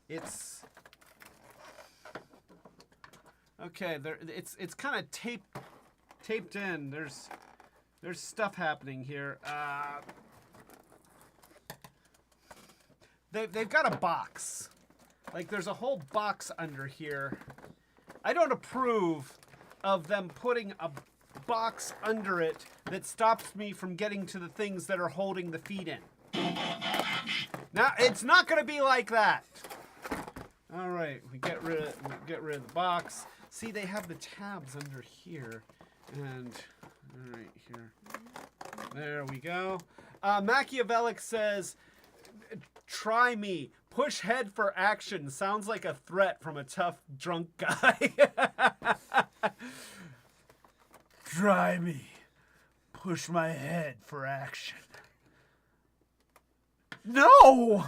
Speaker 1: it's okay. It's kind of taped in. There's stuff happening here. They've got a box. Like, there's a whole box under here. I don't approve of them putting a box under it that stops me from getting to the things that are holding the feet in. Now, it's not going to be like that. All right, we get rid of the box. See, they have the tabs under here, and all right here. There we go. Machiavellic says, "Try me. Push head for action. Sounds like a threat from a tough drunk guy." Try me. Push my head for action. No!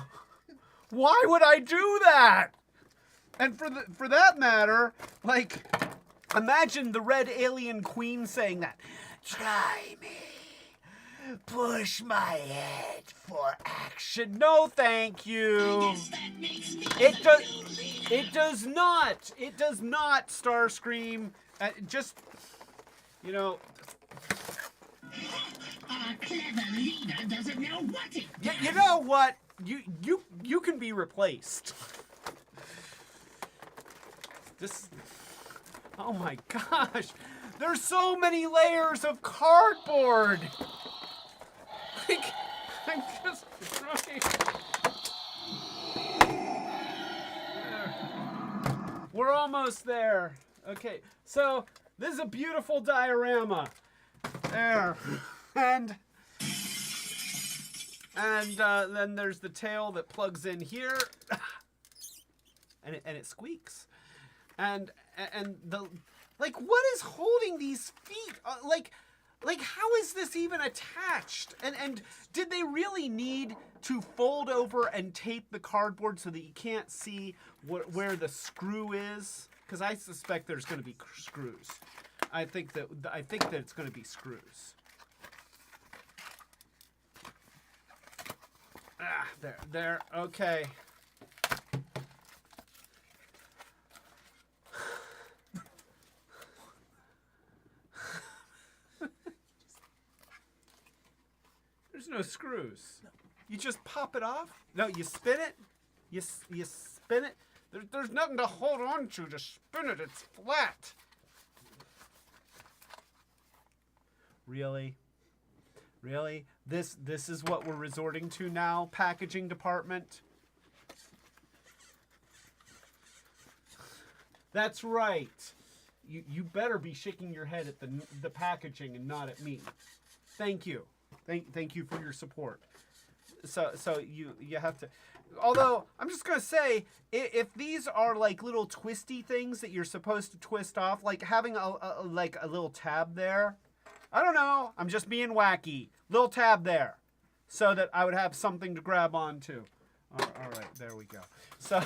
Speaker 1: Why would I do that? And for that matter, like, imagine the red alien queen saying that. Try me. Push my head for action. No, thank you. It does not. It does not, Starscream. Just, you know. A clever leader doesn't know what it does. You know what? you can be replaced. This. Oh my gosh! There's so many layers of cardboard. Like, I'm just trying. We're almost there. Okay, so this is a beautiful diorama. There, and then there's the tail that plugs in here, and it squeaks, and the like, what is holding these feet? Like how is this even attached? And did they really need to fold over and tape the cardboard so that you can't see where the screw is? Because I suspect there's going to be screws. I think that it's going to be screws. Ah, there. Okay. There's no screws. You just pop it off? No, you spin it. You spin it. There's nothing to hold on to spin it. It's flat. Really? Really? This is what we're resorting to now, packaging department? That's right. You better be shaking your head at the packaging and not at me. Thank you. Thank you for your support. So you have to. Although I'm just gonna say, if these are like little twisty things that you're supposed to twist off, like having a little tab there, I don't know. I'm just being wacky. Little tab there, so that I would have something to grab onto. All right, there we go. So,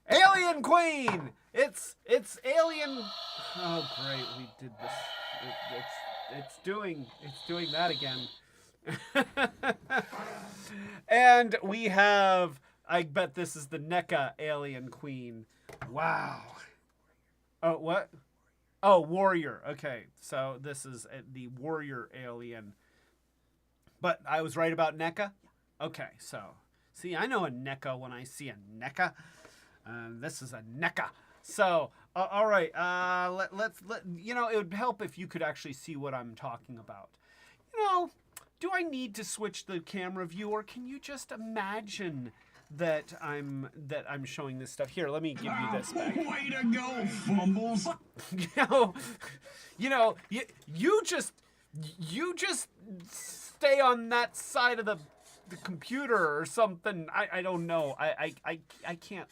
Speaker 1: Alien Queen. It's Alien. Oh great, we did this. It's doing that again. And we have, I bet this is the NECA Alien Queen. Wow. Oh, what? Oh, Warrior. Okay, so this is the Warrior Alien. But I was right about NECA? Okay, so, see, I know a NECA when I see a NECA. This is a NECA. So, all right, let's you know, it would help if you could actually see what I'm talking about. You know, do I need to switch the camera view, or can you just imagine that I'm showing this stuff? Here, let me give you this back.
Speaker 2: Way to go, Fumbles!
Speaker 1: you just stay on that side of the computer or something. I don't know. I can't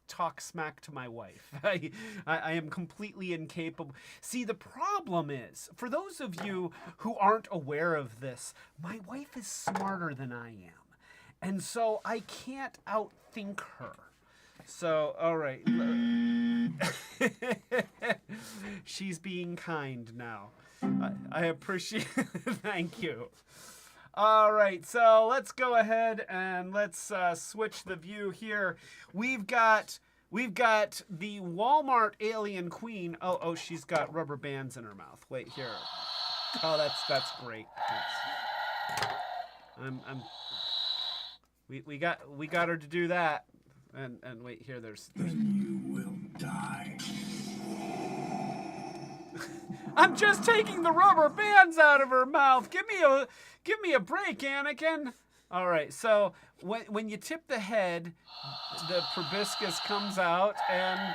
Speaker 1: talk smack to my wife. I am completely incapable. See, the problem is, for those of you who aren't aware of this, my wife is smarter than I am. And so I can't outthink her. So, all right. She's being kind now. I appreciate it. Thank you. All right, so let's go ahead and let's switch the view here. We've got the Wal-Mart Alien Queen. Oh, she's got rubber bands in her mouth. Wait here. Oh, that's great. We got her to do that. And wait here. There's
Speaker 2: You will die.
Speaker 1: I'm just taking the rubber bands out of her mouth. Give me a break, Anakin. All right, so when you tip the head, the proboscis comes out and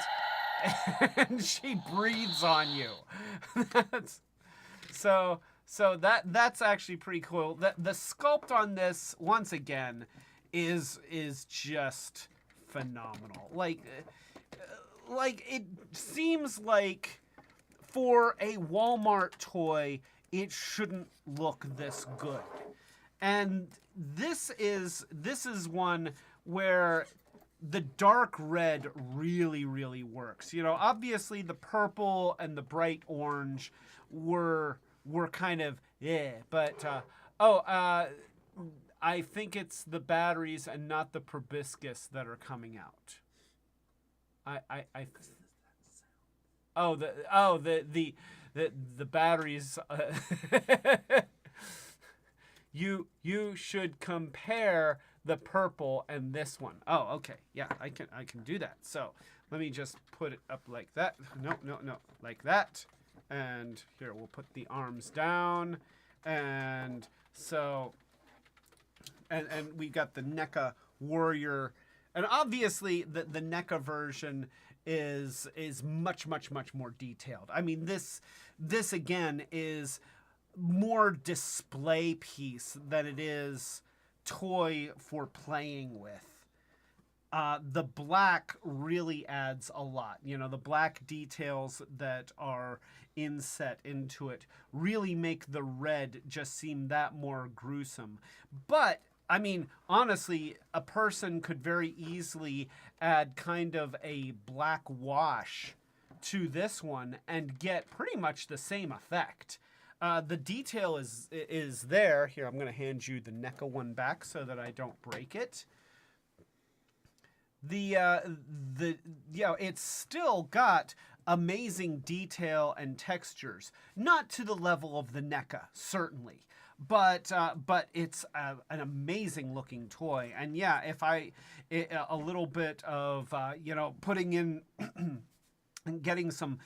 Speaker 1: she breathes on you. That's actually pretty cool. The sculpt on this, once again, is just phenomenal. Like it seems like for a Walmart toy, it shouldn't look this good. And this is one where the dark red really, really works. You know, obviously the purple and the bright orange were kind of but I think it's the batteries and not the proboscis that are coming out. The batteries. you should compare the purple and this one. Oh, okay. Yeah, I can do that. So let me just put it up like that. No, like that. And here, we'll put the arms down. And so, and we got the NECA Warrior. And obviously the NECA version is much more detailed. I mean, this again is more display piece than it is toy for playing with. The black really adds a lot. You know, the black details that are inset into it really make the red just seem that more gruesome. But I mean, honestly, a person could very easily add kind of a black wash to this one and get pretty much the same effect. The detail is there. Here, I'm going to hand you the NECA one back so that I don't break it. It's still got amazing detail and textures. Not to the level of the NECA, certainly. But it's an amazing looking toy. And yeah, if a little bit of, putting in and getting some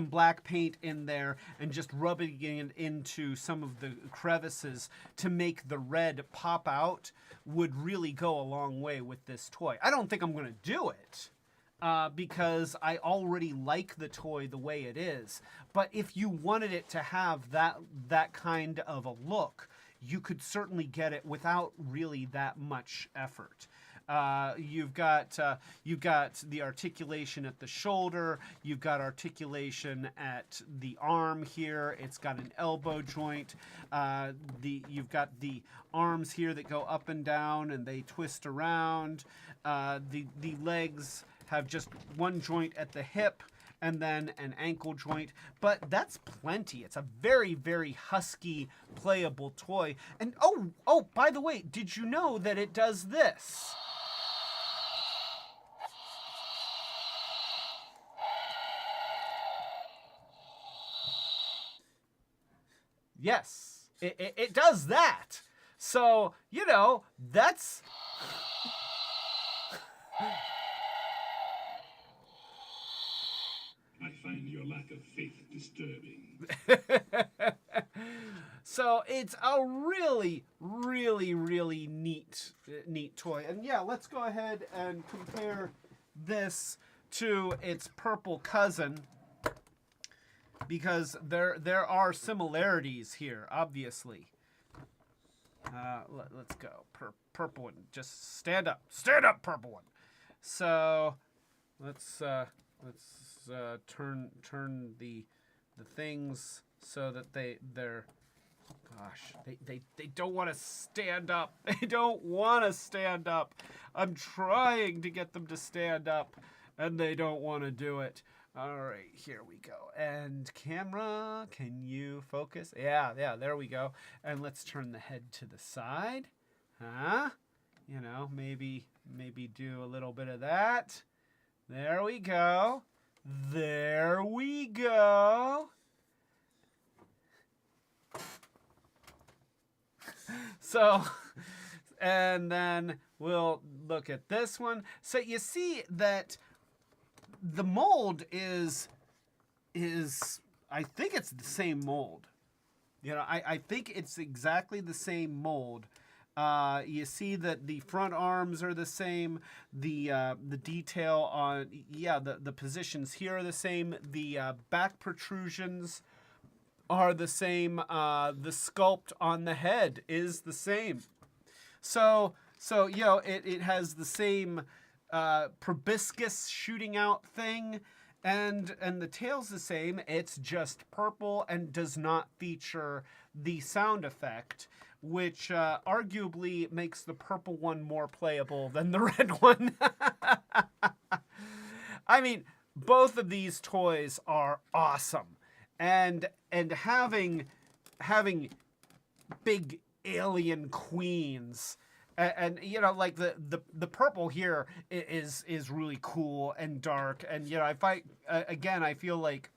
Speaker 1: black paint in there and just rubbing it into some of the crevices to make the red pop out would really go a long way with this toy. I don't think I'm going to do it because I already like the toy the way it is. But if you wanted it to have that kind of a look, you could certainly get it without really that much effort. You've got the articulation at the shoulder. You've got articulation at the arm here. It's got an elbow joint. You've got the arms here that go up and down and they twist around. The legs have just one joint at the hip and then an ankle joint, but that's plenty. It's a very, very husky, playable toy. And oh, by the way, did you know that it does this? Yes, it does that. So, that's...
Speaker 2: I find your lack of faith disturbing.
Speaker 1: So it's a really, really, really neat toy. And yeah, let's go ahead and compare this to its purple cousin, because there are similarities here, obviously. Let's go. Purple one. Just stand up, purple one. So let's turn the things so that they're. Gosh, they don't want to stand up. They don't want to stand up. I'm trying to get them to stand up, and they don't want to do it. All right, here we go. And camera, can you focus? Yeah, there we go. And let's turn the head to the side. Huh? Maybe do a little bit of that. There we go. There we go. So, and then we'll look at this one. So you see that the mold is I think it's the same mold. I think it's exactly the same mold. You see that the front arms are the same. The detail on, the positions here are the same. The back protrusions are the same. The sculpt on the head is the same. So it has the same proboscis shooting out thing, and the tail's the same. It's just purple and does not feature the sound effect, which arguably makes the purple one more playable than the red one. I mean, both of these toys are awesome. And having big alien queens, and like the purple here is really cool and dark, and I feel like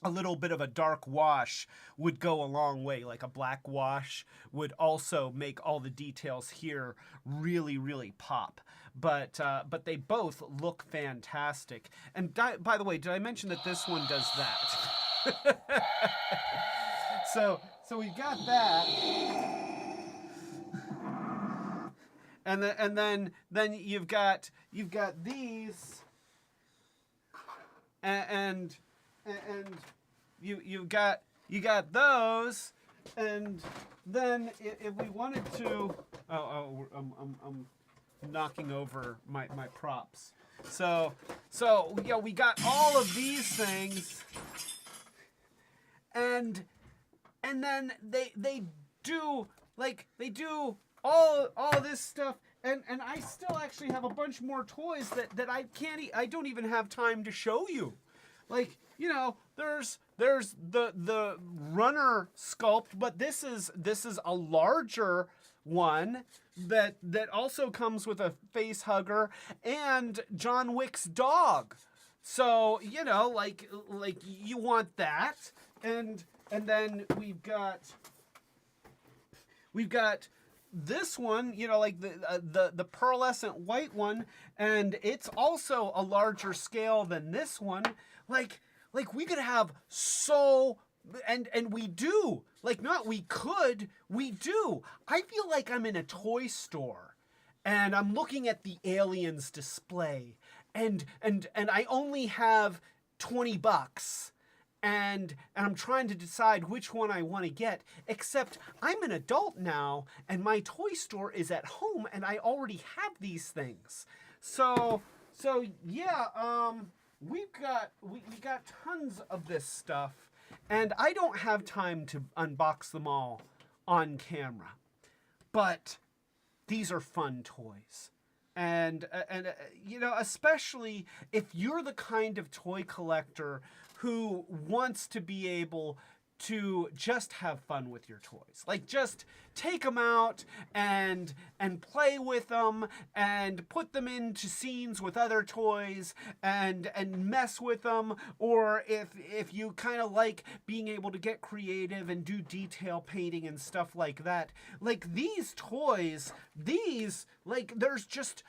Speaker 1: a little bit of a dark wash would go a long way. Like a black wash would also make all the details here really, really pop. But they both look fantastic. And by the way, did I mention that this one does that? So we've got that. And then you've got these, and you got those, and then if we wanted to, I'm knocking over my props. So yeah, we got all of these things, and then they do all this stuff, and I still actually have a bunch more toys that I don't even have time to show you. Like, you know, there's the runner sculpt, but this is a larger one that also comes with a face hugger and John Wick's dog. So, you know, like you want that, and then we've got this one, you know, like the pearlescent white one, and it's also a larger scale than this one. Like we could have and we do. Like, not we could, we do. I feel like I'm in a toy store and I'm looking at the Aliens display, and I only have $20. And I'm trying to decide which one I want to get, except I'm an adult now and my toy store is at home and I already have these things. So yeah, we got tons of this stuff, and I don't have time to unbox them all on camera. But these are fun toys. And you know, especially if you're the kind of toy collector who wants to be able to just have fun with your toys. Like, just take them out and play with them and put them into scenes with other toys and mess with them. Or if you kind of like being able to get creative and do detail painting and stuff like that. Like, these toys, there's just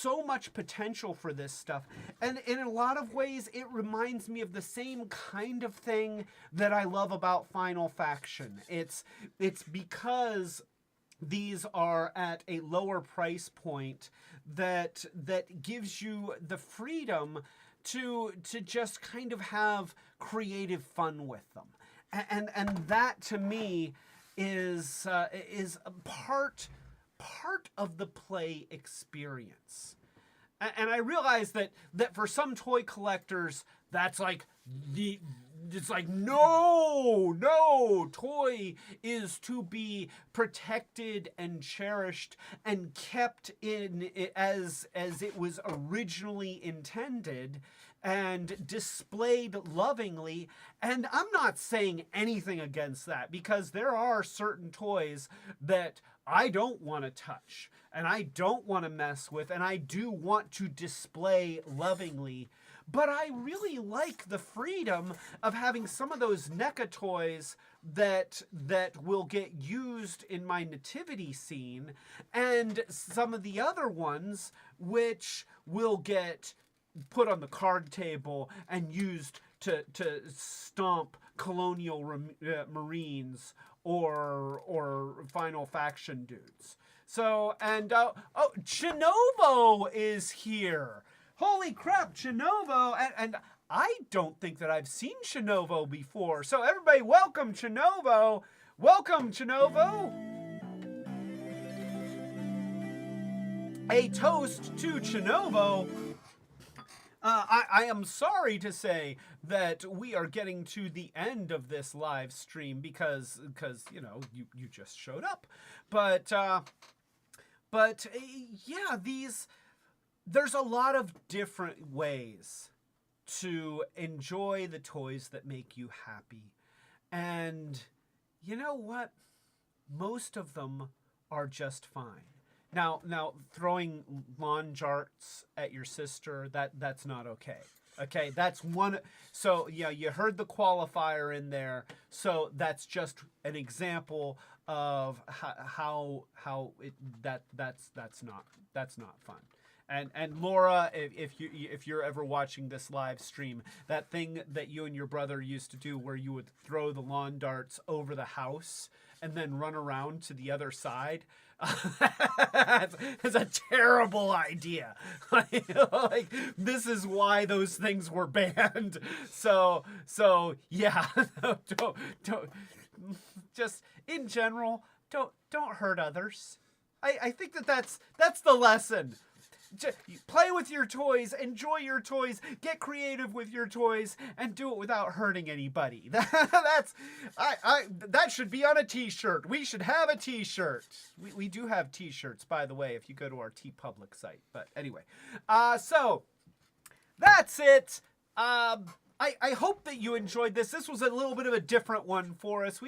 Speaker 1: so much potential for this stuff. And in a lot of ways, it reminds me of the same kind of thing that I love about Final Faction. It's because these are at a lower price point that gives you the freedom to just kind of have creative fun with them. And that, to me, is a part of the play experience. And I realize that for some toy collectors, that's like it's like, no, toy is to be protected and cherished and kept in as it was originally intended and displayed lovingly. And I'm not saying anything against that, because there are certain toys that I don't want to touch and I don't want to mess with, and I do want to display lovingly. But I really like the freedom of having some of those NECA toys that will get used in my nativity scene, and some of the other ones which will get put on the card table and used to stomp Colonial Marines or Final Faction dudes. So, and Chinovo is here. Holy crap, Chinovo! And I don't think that I've seen Chinovo before. So everybody, welcome Chinovo. Welcome Chinovo. A toast to Chinovo. I am sorry to say that we are getting to the end of this live stream because you know, you just showed up. But yeah, there's a lot of different ways to enjoy the toys that make you happy. And you know what? Most of them are just fine. Now throwing lawn darts at your sister, that's not okay. Okay, that's one. So yeah, you heard the qualifier in there. So that's just an example of how that's not fun. And Laura, if you're ever watching this live stream, that thing that you and your brother used to do, where you would throw the lawn darts over the house and then run around to the other side. It's a terrible idea. Like, this is why those things were banned. So yeah, don't just in general, don't hurt others. I think that's the lesson. Play with your toys, enjoy your toys, get creative with your toys, and do it without hurting anybody. That should be on a t-shirt. We should have a t-shirt. We do have t-shirts, by the way, if you go to our TeePublic site. But anyway, so that's it. I hope that you enjoyed this. This was a little bit of a different one for us.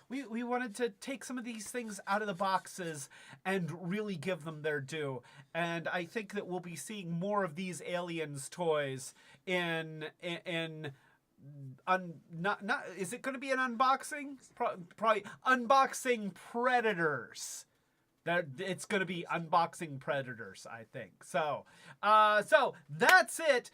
Speaker 1: We wanted to take some of these things out of the boxes and really give them their due. And I think that we'll be seeing more of these Aliens toys in is it going to be an unboxing? Probably unboxing Predators. It's going to be unboxing Predators, I think. So that's it.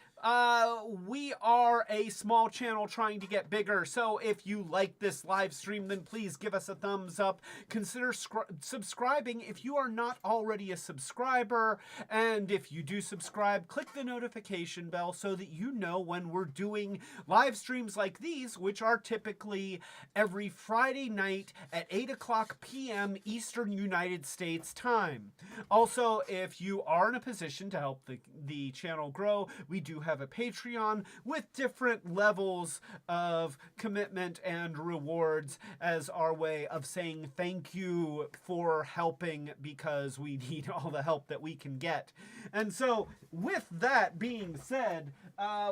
Speaker 1: We are a small channel trying to get bigger. So if you like this live stream, then please give us a thumbs up. Consider subscribing if you are not already a subscriber. And if you do subscribe, click the notification bell so that you know when we're doing live streams like these, which are typically every Friday night at 8:00 p.m. Eastern United States time. Also, if you are in a position to help the channel grow, we do have a Patreon with different levels of commitment and rewards as our way of saying thank you for helping, because we need all the help that we can get. And so with that being said,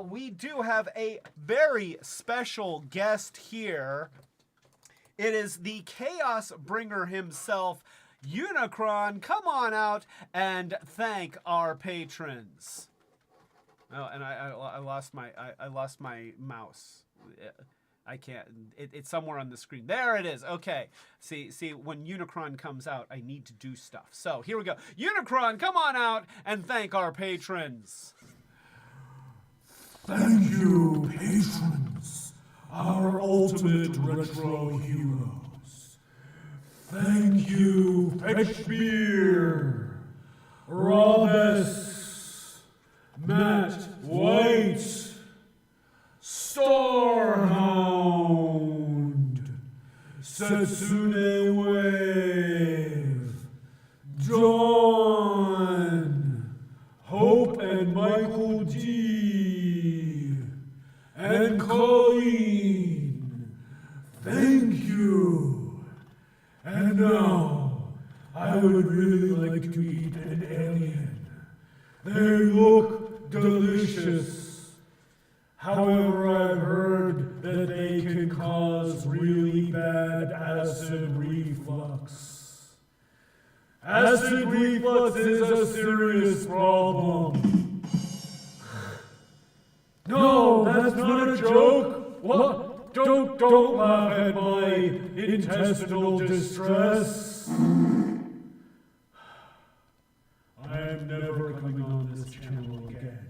Speaker 1: we do have a very special guest here. It is the Chaos Bringer himself, Unicron. Come on out and thank our patrons. Oh, and I lost my mouse. I can't. It's somewhere on the screen. There it is. Okay. See, when Unicron comes out, I need to do stuff. So here we go. Unicron, come on out and thank our patrons.
Speaker 10: Thank you, patrons, our ultimate retro heroes. Thank you, Fetchbeer, Robes, Matt White, Starhound, Setsune Wave, Dawn, Hope and Michael D, and Colleen. Thank you. And now, I would really like to eat an alien. They look delicious. However, I've heard that they can cause really bad acid reflux. Acid reflux is a serious problem. No, that's not a joke. What? Don't laugh at my intestinal distress. I am never coming on this channel again.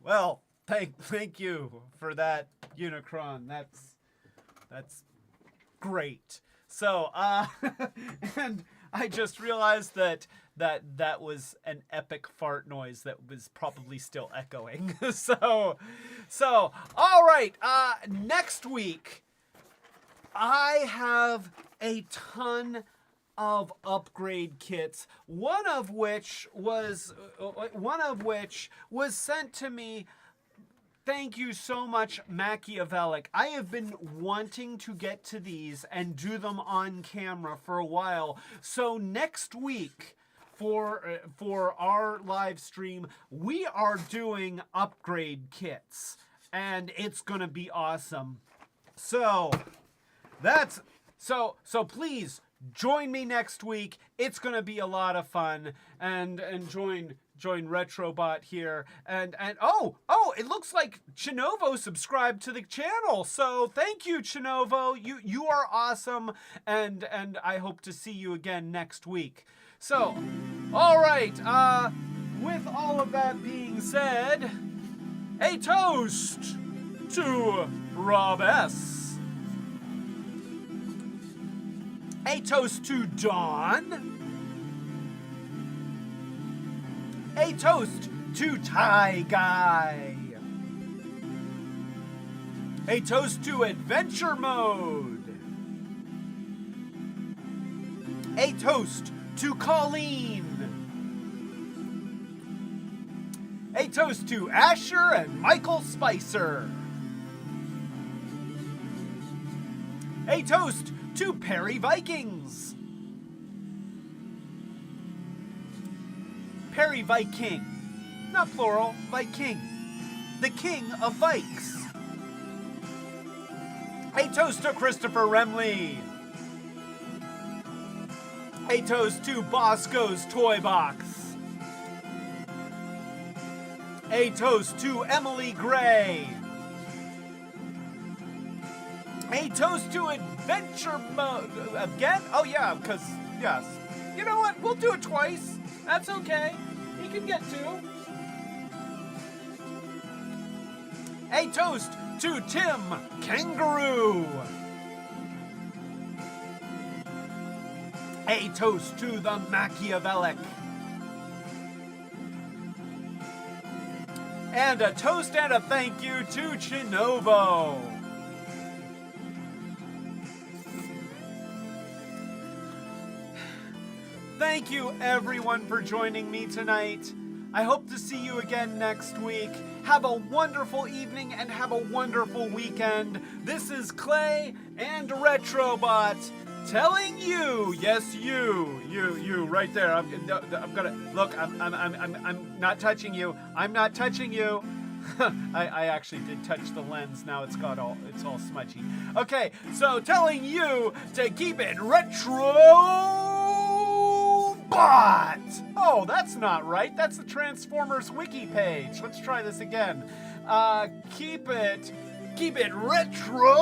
Speaker 1: Well, thank you for that, Unicron. That's great. So, and I just realized that was an epic fart noise that was probably still echoing. So, all right. Next week, I have a ton of upgrade kits, one of which was sent to me. Thank you so much, Machiavellic. I have been wanting to get to these and do them on camera for a while. So next week, for our live stream, we are doing upgrade kits, and it's gonna be awesome. So please join me next week. It's gonna be a lot of fun, and join Retrobot here, and oh, it looks like Chinovo subscribed to the channel. So thank you, Chinovo. You are awesome, and I hope to see you again next week. So, all right. With all of that being said, a toast to Rob S. A toast to Dawn. A toast to Tie Guy. A toast to Adventure Mode. A toast to Colleen. A toast to Asher and Michael Spicer. A toast to Perry Vikings. Perry Viking, not plural, Viking, the king of Vikes. A toast to Christopher Remley. A toast to Bosco's Toy Box. A toast to Emily Gray. A toast to Adventure Mode. Again? Oh yeah, because, yes. You know what? We'll do it twice. That's okay. He can get two. A toast to Tim Kangaroo. A toast to the Machiavellic. And a toast and a thank you to Chinovo. Thank you, everyone, for joining me tonight. I hope to see you again next week. Have a wonderful evening and have a wonderful weekend. This is Clay and Retrobot telling you, yes, you, right there. I'm gonna look. I'm not touching you. I'm not touching you. I actually did touch the lens. Now it's all smudgy. Okay, so telling you to keep it retro. Bot! Oh, that's not right. That's the Transformers wiki page. Let's try this again. Keep it retro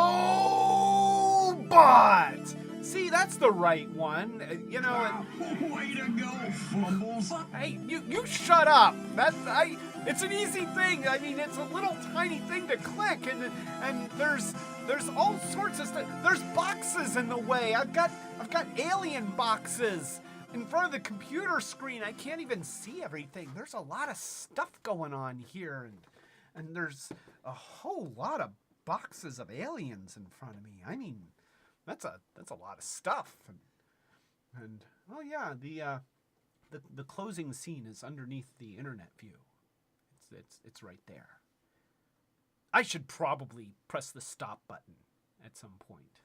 Speaker 1: bot. See, that's the right one.
Speaker 2: Way to go, Fumbles.
Speaker 1: Hey, you shut up. It's an easy thing. I mean, it's a little tiny thing to click, and there's all sorts of stuff. There's boxes in the way. I've got alien boxes in front of the computer screen. I can't even see everything. There's a lot of stuff going on here, and there's a whole lot of boxes of aliens in front of me. I mean, that's a lot of stuff. And oh yeah, the closing scene is underneath the internet view. It's right there. I should probably press the stop button at some point.